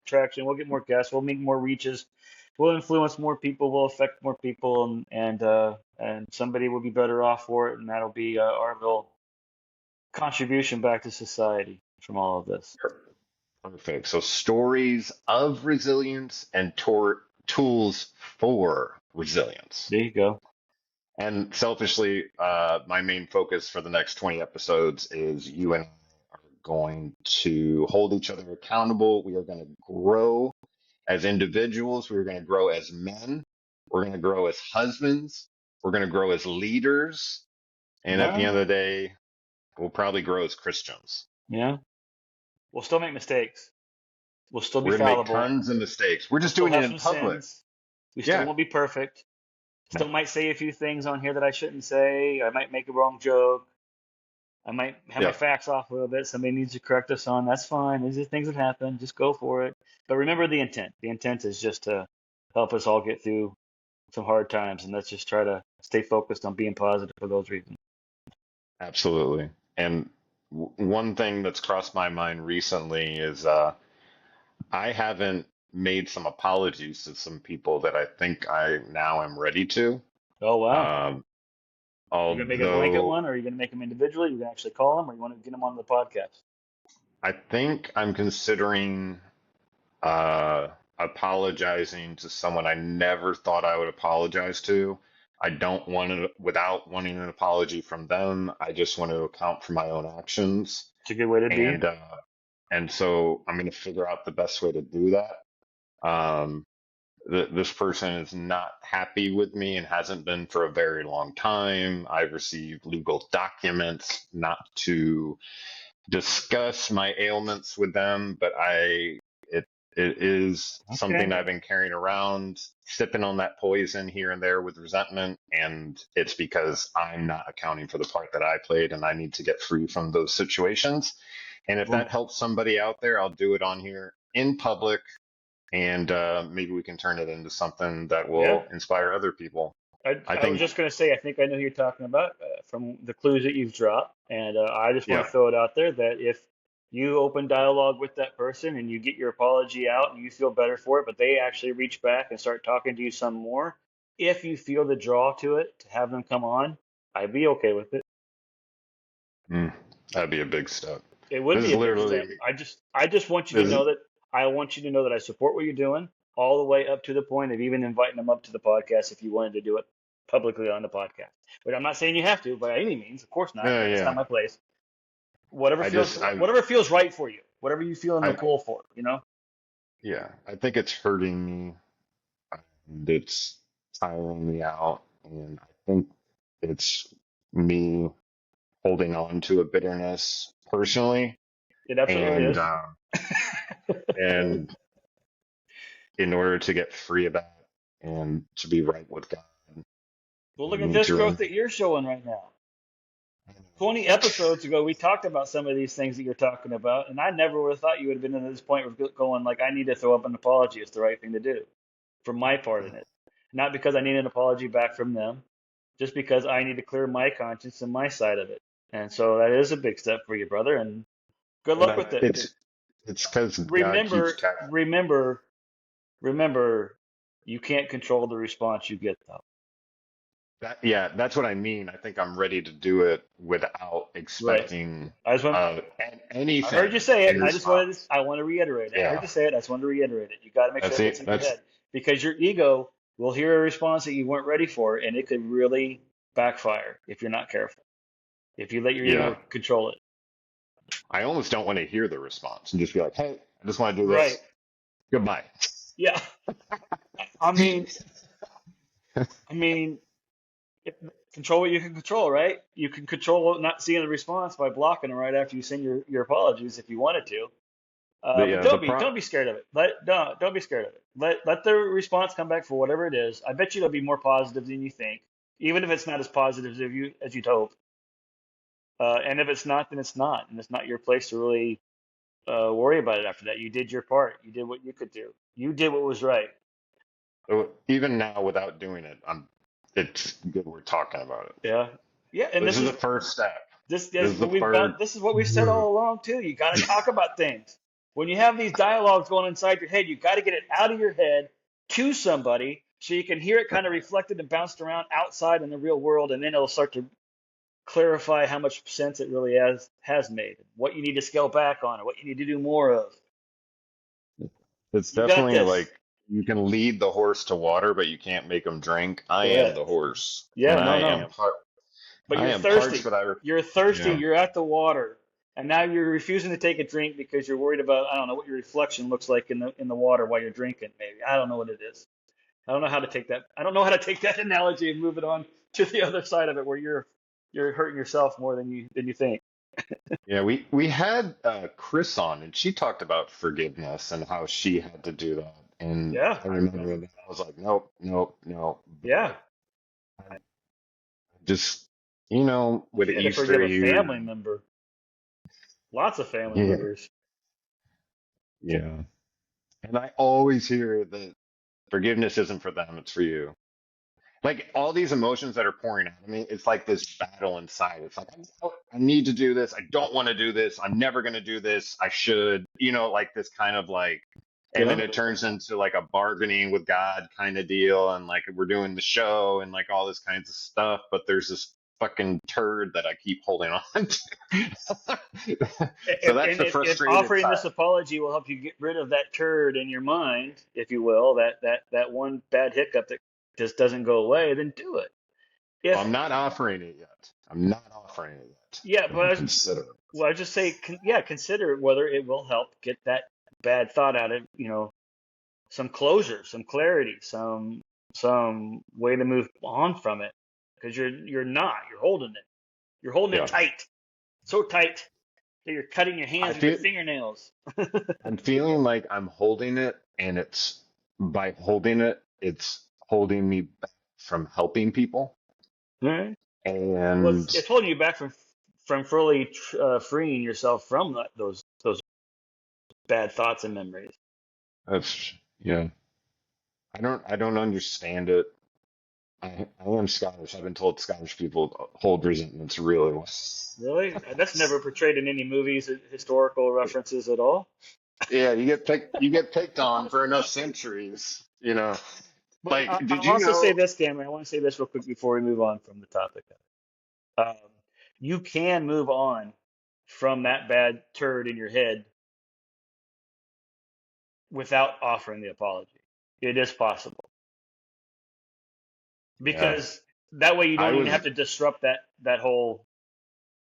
traction. We'll get more guests. We'll make more reaches. We'll influence more people. We'll affect more people, and somebody will be better off for it, and that'll be our little contribution back to society from all of this. Perfect. So stories of resilience and tools for resilience. There you go. And selfishly, my main focus for the next 20 episodes is you and I are going to hold each other accountable. We are going to grow as individuals. We're going to grow as men. We're going to grow as husbands. We're going to grow as leaders. And at the end Well, of the day, we'll probably grow as Christians. yeah. We'll still make mistakes. We'll still be We're going to make fallible. tons of mistakes. We're We'll just still doing it have in some public. sins. We still Yeah. won't be perfect. No. Still might say a few things on here that I shouldn't say. I might make a wrong joke. I might have my Yeah. facts off a little bit. Somebody needs to correct us on. That's fine. These are things that happen. Just go for it. But remember the intent. The intent is just to help us all get through some hard times, and let's just try to stay focused on being positive for those reasons. Absolutely. And one thing that's crossed my mind recently is I haven't made some apologies to some people that I think I now am ready to. Oh wow! Um, You're gonna make a blanket although one, or are you gonna make them individually? You're gonna actually call them, or you want to get them on the podcast? I think I'm considering apologizing to someone I never thought I would apologize to. I don't want to, without wanting an apology from them. I just want to account for my own actions. It's a good way to be. And so I'm going to figure out the best way to do that. This person is not happy with me and hasn't been for a very long time. I've received legal documents not to discuss my ailments with them, but it is something Okay. I've been carrying around, sipping on that poison here and there with resentment, and it's because I'm not accounting for the part that I played, and I need to get free from those situations. And if Well, that helps somebody out there, I'll do it on here in public, and maybe we can turn it into something that yeah. will inspire other people. I I was think, just going to say, I think I know who you're talking about from the clues that you've dropped. And I just want yeah, to throw it out there that if you open dialogue with that person and you get your apology out and you feel better for it, but they actually reach back and start talking to you some more, if you feel the draw to it, to have them come on, I'd be okay with it. that'd be a big step. It would This be is a big literally, step. I just want you to this, know that I want you to know that I support what you're doing all the way up to the point of even inviting them up to the podcast if you wanted to do it publicly on the podcast. But I'm not saying you have to by any means. Of course not. That's not yeah. my place. Whatever I feels just, I, whatever feels right for you. Whatever you feel in the I, pull for, you know? yeah, I think it's hurting me and it's tiring me out. And I think it's me holding on to a bitterness personally. It absolutely And, is. and in order to get free of that and to be right with God, Well, I look at need this to, growth that you're showing right now. 20 episodes ago, we talked about some of these things that you're talking about, and I never would have thought you would have been to this point of going like, I need to throw up an apology. It's the right thing to do for my part in it. Not because I need an apology back from them, just because I need to clear my conscience and my side of it. And so that is a big step for you, brother, and good And luck with it. it's because God keeps Remember, track. remember, remember, you can't control the response you get, though. Yeah, that's what I mean. I think I'm ready to do it without Right. expecting I just want, I heard you anything say it. in I just wanted response. to, I want to reiterate it. I heard Yeah, you say it. I just wanted to reiterate it. You got to make sure that's it gets it. in your head because your ego will hear a response that you weren't ready for, and it could really backfire if you're not careful. If you let your Yeah. ego control it. I almost don't want to hear the response and just be like, hey, I just want to do Right. this. Goodbye. Yeah. I mean, I mean, if, control what you can control, right? You can control not seeing the response by blocking it right after you send your apologies if you wanted to. But The don't be scared of it. Don't be scared of it. Let the response come back for whatever it is. I bet you it'll be more positive than you think, even if it's not as positive as you'd hope. And if it's not, then it's not, and it's not your place to really worry about it after that. You did your part. You did what you could do. You did what was right. even now without doing it, it's good we're talking about it. Yeah, yeah. And This is the first step. this This is is the what we've done. first. This is what we've said all along too. You got to talk about things. When you have these dialogues going inside your head, you got to get it out of your head to somebody so you can hear it kind of reflected and bounced around outside in the real world, and then it'll start to clarify how much sense it really has made, what you need to scale back on, or what you need to do more of. It's You got definitely this. like you can lead the horse to water, but you can't make him drink. I am the Correct. horse, and Yeah, no, no. But I you're am parched, thirsty. but I. You're thirsty. Yeah. You're at the water, and now you're refusing to take a drink because you're worried about I don't know what your reflection looks like in the water while you're drinking. Maybe I don't know what it is. I don't know how to take that. I don't know how to take that analogy and move it on to the other side of it where you're hurting yourself more than you think. Yeah, we had Chris on, and she talked about forgiveness and how she had to do that. And Yeah, I remember that I was like, nope, nope, no. yeah. But I just, with She had to forgive Easter a here, family member. Lots of family yeah, members. yeah. And I always hear that forgiveness isn't for them, it's for you. Like all these emotions that are pouring out of me, it's like this battle inside. It's like, I need to do this. I don't want to do this. I'm never going to do this. I should, like this kind of like, and then Yeah. it turns into like a bargaining with God kind of deal. And like we're doing the show and like all this kinds of stuff. But there's this fucking turd that I keep holding on to. So that's the If frustrated offering side. this apology will help you get rid of that turd in your mind, if you will, that one bad hiccup that just doesn't go away, then do it. Well, If I'm not offering it yet. I'm not offering it yet. yeah, You can but consider it. well, I just say yeah, consider whether it will help get that bad thought out of some closure, some clarity, some way to move on from it because you're holding it Yeah. tight, so tight that you're cutting your I hands with your feel. fingernails. I'm feeling like I'm holding it, and it's by holding it, it's holding me back from helping people. Right. Well, And it's holding you back from fully freeing yourself from those bad thoughts and memories. that's, yeah, I don't understand it. I am Scottish. I've been told Scottish people hold resentments really well. Really, that's never portrayed in any movies, historical references at all. Yeah, you get picked on for enough centuries. But Like, did I'll you also say know? this, Cameron. I want to say this real quick before we move on from the topic. Um, you can move on from that bad turd in your head without offering the apology. It is possible Yeah, because that way you I don't even was have to disrupt that whole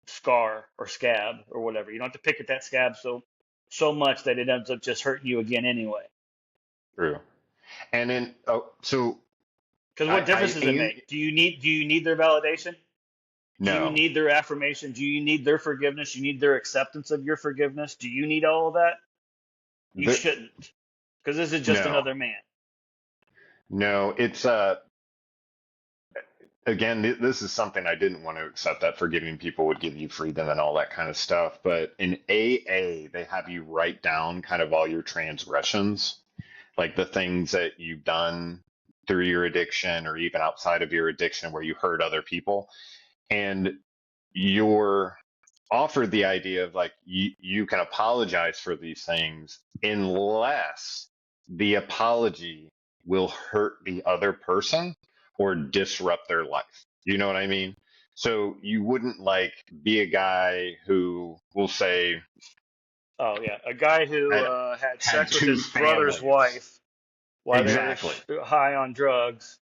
scar or scab or whatever. You don't have to pick at that scab so much that it ends up just hurting you again anyway. through, and then so Because I what I difference does it aim make? Do you need their validation? Do you no. need their affirmation? Do you need their forgiveness? You need their acceptance of your forgiveness? Do you need all of that? You The, shouldn't, because this is just no, another man. no, it's again, this is something I didn't want to accept, that forgiving people would give you freedom and all that kind of stuff. But in AA, they have you write down kind of all your transgressions, like the things that you've done through your addiction or even outside of your addiction where you hurt other people. And you're offered the idea of like you can apologize for these things unless the apology will hurt the other person or disrupt their life. You know what I mean? So you wouldn't like be a guy who will say, Oh yeah, a guy who I had had sex with two his brother's families. wife while they were Exactly. high on drugs,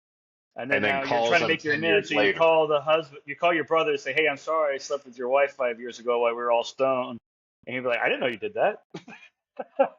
and then And then now you're calls trying to them make your 10 amends. years So you later. call the husband, you call your brother and say, "Hey, I'm sorry, I slept with your wife 5 years ago while we were all stoned," and he'd be like, "I didn't know you did that."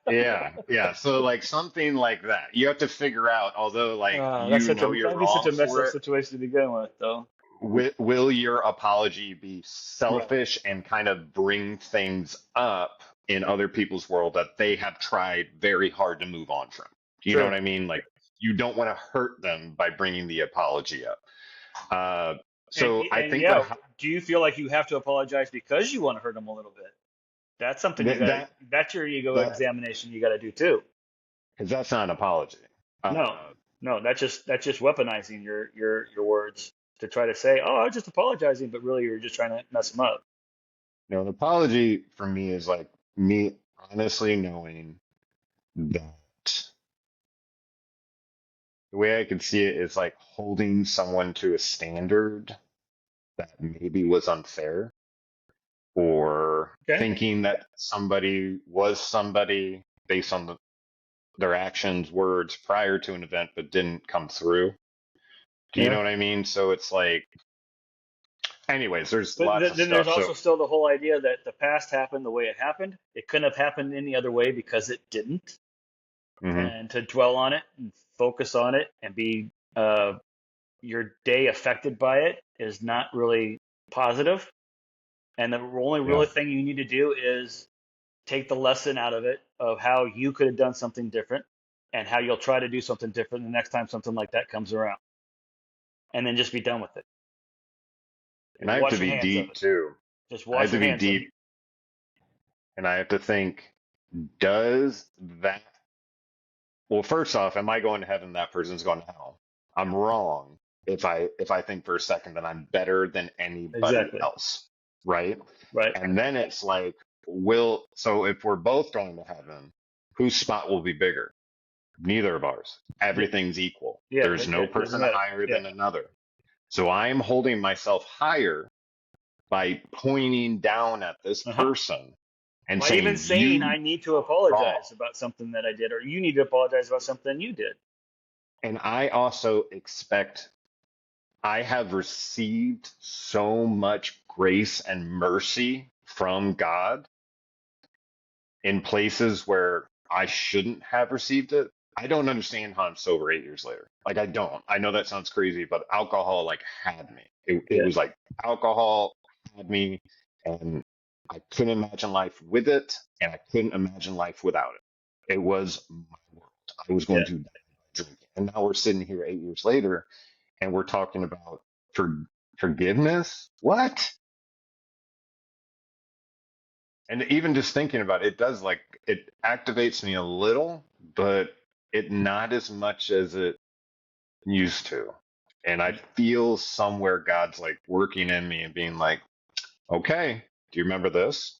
Yeah, yeah. So like something like that. You have to figure out, although like That's you such know a you're that'd be such a wrong messed for up it, situation to begin with, though. will your apology be Right. selfish and kind of bring things up in other people's world that they have tried very hard to move on from? You know what True. I mean? Like you don't want to hurt them by bringing the apology up. Uh, And so I and think what yeah, do you feel like you have to apologize because you want to hurt them a little bit? That's something you that got to. that That's your ego that examination you got to do too. because that's not an apology. No, no, that's just weaponizing your words to try to say, "Oh, I was just apologizing," but really you're just trying to mess them up. An apology for me is like me honestly knowing that the way I could see it is like holding someone to a standard that maybe was unfair, or Okay. thinking that somebody was somebody based on their actions, words prior to an event, but didn't come through. Do you know Yeah. what I mean? So it's like, anyways, there's But lots of then there's stuff. So, also still the whole idea that the past happened the way it happened. It couldn't have happened any other way because it didn't. mhm, And to dwell on it and focus on it and be your day affected by it is not really positive. And the only yeah. really thing you need to do is take the lesson out of it of how you could have done something different and how you'll try to do something different the next time something like that comes around. And then just be done with it. And I have to Wash your be hands of deep it. too. Just I have wash to your be hands of it. deep, and I have to think, does that, well, first off, am I going to heaven? That person's going to hell. I'm wrong if I think for a second that I'm better than anybody Exactly. else, right? Right. And then it's like, so if we're both going to heaven, whose spot will be bigger? Neither of ours. Yeah. Everything's equal. Yeah. There's no It doesn't person matter. higher Yeah. than another. So I am holding myself higher by pointing down at this Uh huh. person and By even saying, saying you I need to are wrong. apologize about something that I did, or you need to apologize about something you did. And I also expect, I have received so much grace and mercy from God in places where I shouldn't have received it. I don't understand how I'm sober 8 years later. Like I don't. I know that sounds crazy, but alcohol like had me. It Yeah. was like alcohol had me, and I couldn't imagine life with it, and I couldn't imagine life without it. It was my world. I was Yeah. going to die by drinking. And now we're sitting here 8 years later and we're talking about for, forgiveness. What? And even just thinking about it, it does like it activates me a little, but it not as much as it used to. And I feel somewhere God's like working in me and being like, okay, do you remember this?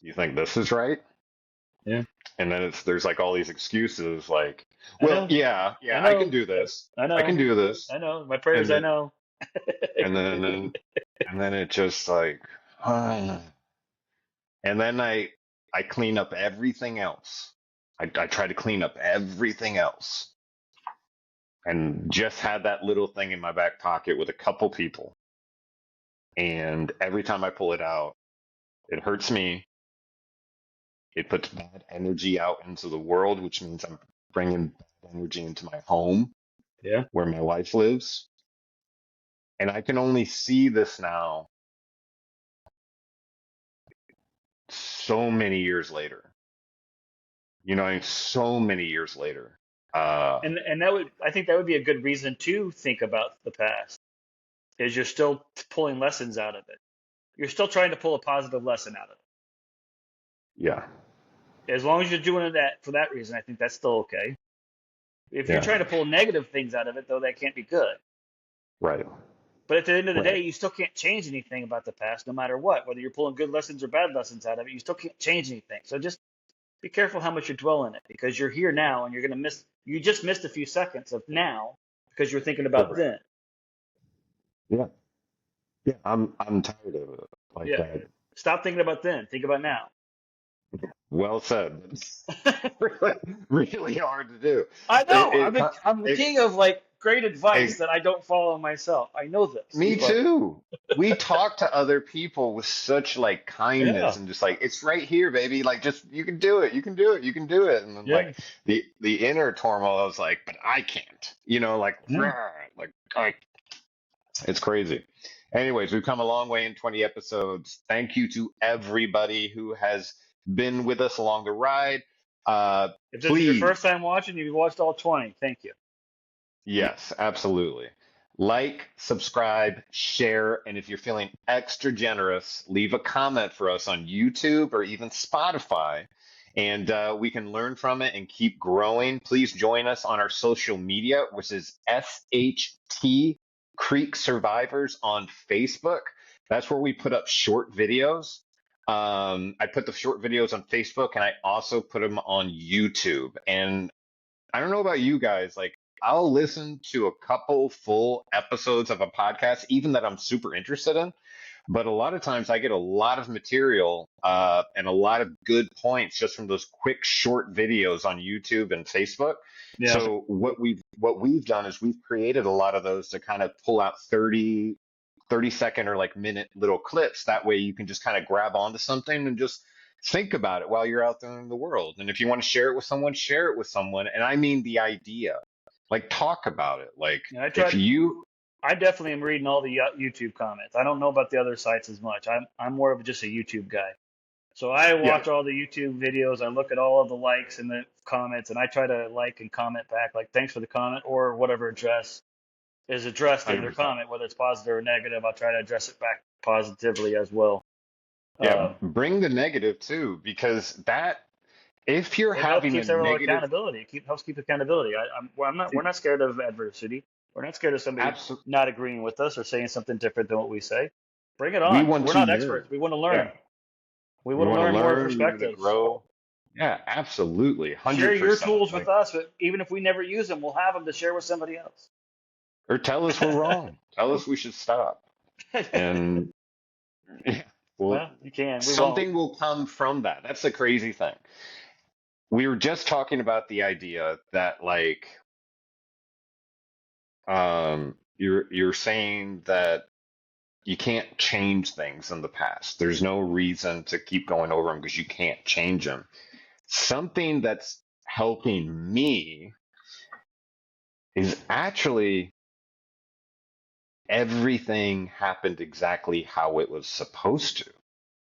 You think this is right? Yeah. And then there's like all these excuses like, I well, know. yeah, I yeah, I can know. do this. I I can know. do this. I know. My prayers. And I then know. and then and then it just like and then I clean up everything else. I try to clean up everything else and just had that little thing in my back pocket with a couple people. And every time I pull it out, it hurts me. It puts bad energy out into the world, which means I'm bringing bad energy into my home Yeah. where my wife lives. And I can only see this now so many years later. So many years later. And that would, I think that would be a good reason to think about the past, is you're still pulling lessons out of it. You're still trying to pull a positive lesson out of Yeah. it. As long as you're doing it that for that reason, I think that's still okay. If you're Yeah. trying to pull negative things out of it, though, that can't be good. Right. But at the end of the Right. day, you still can't change anything about the past, no matter what. Whether you're pulling good lessons or bad lessons out of it, you still can't change anything. So just be careful how much you dwell in it, because you're here now, and you're gonna miss. You just missed a few seconds of now because you're thinking about Correct. then. Yeah. Yeah. I'm tired of it. Like Yeah. that. Stop thinking about then. Think about now. Well said. really, really hard to do. I know. It, I'm the it, king of like great advice it, that I don't follow myself. I know this. Me But too. We talk to other people with such like kindness yeah, and just like it's right here, baby. Like just you can do it, you can do it, you can do it. And then yeah, like the inner turmoil, I was like, but I can't. Like yeah. like it's crazy. Anyways, we've come a long way in 20 episodes. Thank you to everybody who has been with us along the ride. If this is your first Please, time watching, you've watched all 20. Thank you. yes, absolutely. Like, subscribe, share, and if you're feeling extra generous, leave a comment for us on YouTube or even Spotify, and we can learn from it and keep growing. Please join us on our social media, which is SHT Creek Survivors on Facebook. That's where we put up short videos. I put the short videos on Facebook, and I also put them on YouTube. And I don't know about you guys, like I'll listen to a couple full episodes of a podcast, even that I'm super interested in. But a lot of times I get a lot of material and a lot of good points just from those quick short videos on YouTube and Facebook. Yeah. So what we've done is we've created a lot of those to kind of pull out 30-second or like minute little clips. That way you can just kind of grab onto something and just think about it while you're out there in the world. And if you want to share it with someone, share it with someone. And I mean the idea. Like talk about it. Like Yeah, if you I definitely am reading all the YouTube comments. I don't know about the other sites as much. I'm more of just a YouTube guy. So I yeah, watch all the YouTube videos. I look at all of the likes and the comments, and I try to like and comment back, like thanks for the comment or whatever address is addressed in their 100%. comment, whether it's positive or negative. I'll try to address it back positively as well. Yeah, Um, bring the negative too, because that if you're it helps having a keeps everyone negative, accountability. Helps keep accountability. Well, I'm not. We're not scared of adversity. We're not scared of somebody absolutely, not agreeing with us or saying something different than what we say. Bring it we on. want We're to not learn. experts. We want to Yeah, learn. We we want to want to learn more learn. We want to perspectives. grow. Yeah, absolutely, Share your 100%. tools with Like, us, but even if we never use them, we'll have them to share with somebody else. or tell us we're wrong. Tell us we should stop. And yeah, well, Well, you can. We won't. something will come from that. That's the crazy thing. We were just talking about the idea that like you're saying that you can't change things in the past. There's no reason to keep going over them because you can't change them. Something that's helping me is actually everything happened exactly how it was supposed to.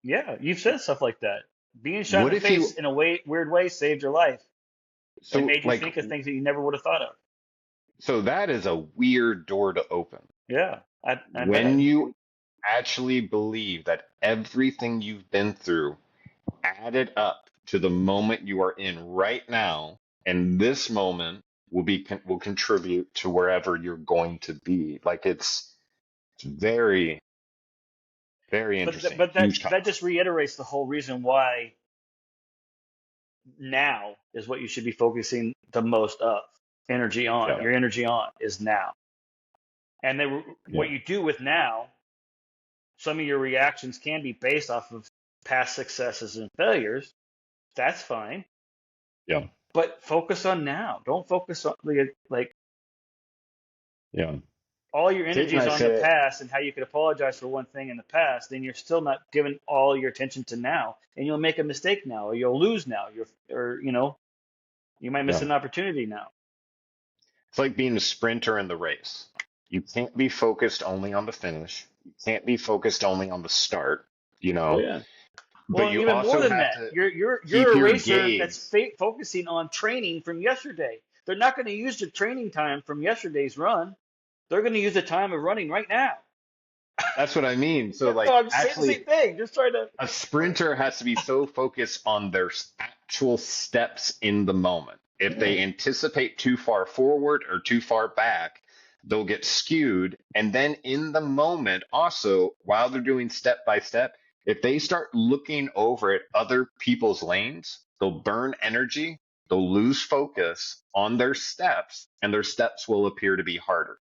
Yeah, you've said stuff like that. Being shot in What the if you face in a weird way saved your life. It so made you like think of things that you never would have thought of. so that is a weird door to open. Yeah, I When bet. you actually believe that everything you've been through added up to the moment you are in right now, and this moment will contribute to wherever you're going to be. Like it's very very interesting, But huge that concept. just reiterates the whole reason why now is what you should be focusing the most of energy on. Yeah, Your energy on is now. And then yeah, what you do with now, some of your reactions can be based off of past successes and failures. That's fine. yeah, But focus on now. Don't focus on like yeah. all your Didn't energy is I on the say it? past and how you could apologize for one thing in the past, then you're still not giving all your attention to now. And you'll make a mistake now, or you'll lose now. You might miss Yeah. an opportunity now. It's like being a sprinter in the race. You can't be focused only on the finish. You can't be focused only on the start, Oh yeah. but Well, you even more also than have that, to you're keep a your racer that's gaze. focusing on training from yesterday. they're not going to use the training time from yesterday's run. They're going to use the time of running right now. That's what I mean. So So like I'm saying the same actually thing. Just trying to. a sprinter has to be so focused on their actual steps in the moment. If they anticipate too far forward or too far back, they'll get skewed. And then in the moment, also, while they're doing step by step, if they start looking over at other people's lanes, they'll burn energy, they'll lose focus on their steps, and their steps will appear to be harder.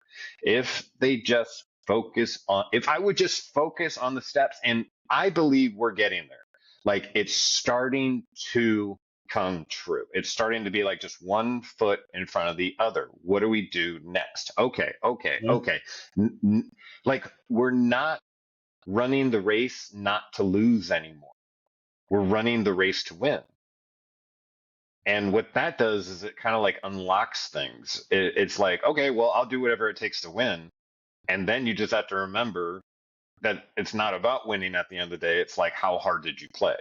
If they just focus on, if I would just focus on the steps, and I believe we're getting there. Like it's starting to come true. It's starting to be like just one foot in front of the other. What do we do next? Okay, okay, Yeah. okay. Like we're not running the race not to lose anymore. We're running the race to win. And what that does is it kind of like unlocks things. It's like, okay, well, I'll do whatever it takes to win. And then you just have to remember that it's not about winning at the end of the day. It's like, how hard did you play?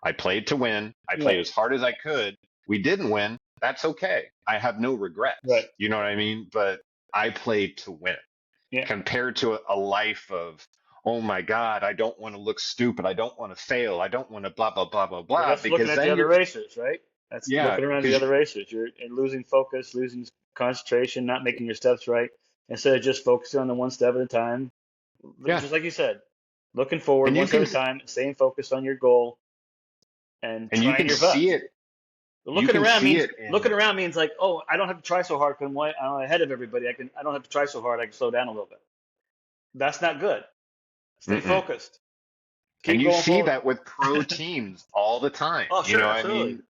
I played to win. I Yeah. played as hard as I could. We didn't win. That's okay. I have no regrets. Right. You know what I mean? But I played to win. Yeah. Compared to a life of, oh my God, I don't want to look stupid. I don't want to fail. I don't want to blah, blah, blah, blah, Well, blah. that's looking Because at the then other you're, racers, right? That's yeah, looking around the because other racers. You're losing focus, losing concentration, not making your steps right. Instead of just focusing on the one step at a time, yeah. just like you said, looking forward And you one step can, at a time, staying focused on your goal, and and you trying can your best. see it. You Looking can around see means it in, like, oh, I don't have to try so hard because I'm ahead of everybody. I don't have to try so hard. I can slow down a little bit. That's not good. Stay mm-mm. focused. And Keep you going see forward. that with pro teams all the time. Oh, You sure, know what I absolutely. mean?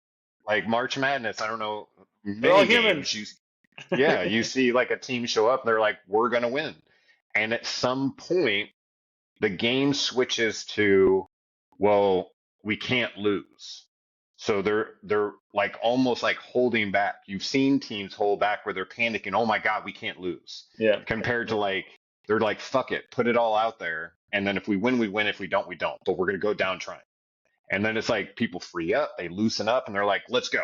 Like March Madness, I don't know, They're all many human. games, yeah, you see like a team show up, they're like, we're gonna win. And at some point, the game switches to, well, we can't lose. So they're like almost like holding back. You've seen teams hold back where they're panicking, oh my God, we can't lose. Yeah. Compared to like, they're like, fuck it, put it all out there. And then if we win, we win. If we don't, we don't. But we're gonna go down trying. And then it's like people free up, they loosen up, and they're like, let's go.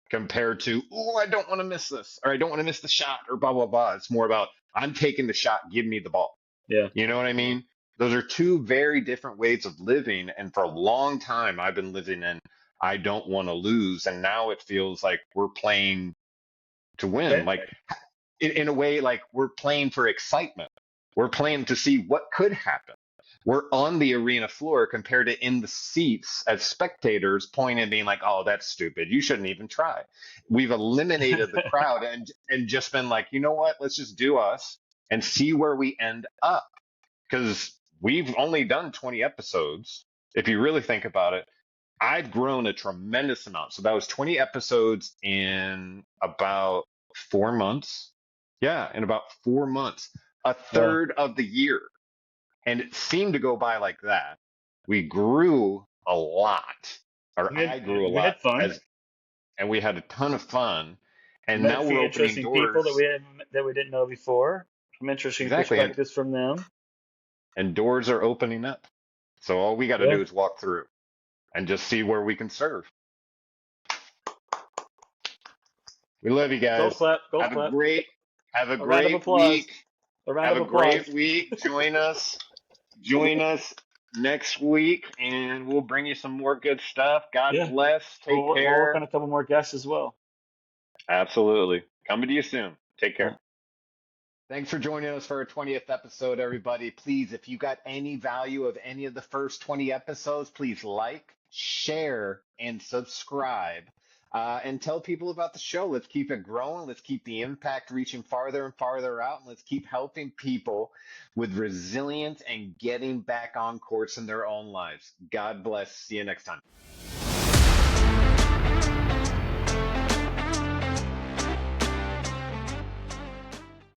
Compared to, oh, I don't want to miss this, or I don't want to miss the shot, or blah, blah, blah. It's more about, I'm taking the shot, give me the ball. Yeah. You know what I mean? Those are two very different ways of living. And for a long time, I've been living in, I don't want to lose. And now it feels like we're playing to win. Okay. Like, in a way, like we're playing for excitement. We're playing to see what could happen. We're on the arena floor compared to in the seats as spectators pointing and being like, oh, that's stupid. You shouldn't even try. We've eliminated the crowd and just been like, you know what? Let's just do us and see where we end up. Because we've only done 20 episodes. If you really think about it, I've grown a tremendous amount. So that was 20 episodes in about 4 months. Yeah, in about 4 months, a third of the year. And it seemed to go by like that. We grew a lot, or I grew a We lot, had fun. and we had a ton of fun. And Met now a few we're opening interesting people doors. that we didn't know before. Some interesting Exactly. perspectives from them. And doors are opening up. So all we got to Yeah. do is walk through and just see where we can serve. We love you Go guys. clap. Go Have clap. a great, have a A round of great applause. week. A round Have of a applause. great week. Join us. Join us next week, and we'll bring you some more good stuff. God Yeah. bless. Take We'll work care. on a couple more guests as well. Absolutely. Coming to you soon. Take care. Yeah. Thanks for joining us for our 20th episode, everybody. Please, if you got any value of any of the first 20 episodes, please like, share, and subscribe. And tell people about the show. Let's keep it growing. Let's keep the impact reaching farther and farther out. And let's keep helping people with resilience and getting back on course in their own lives. God bless. See you next time.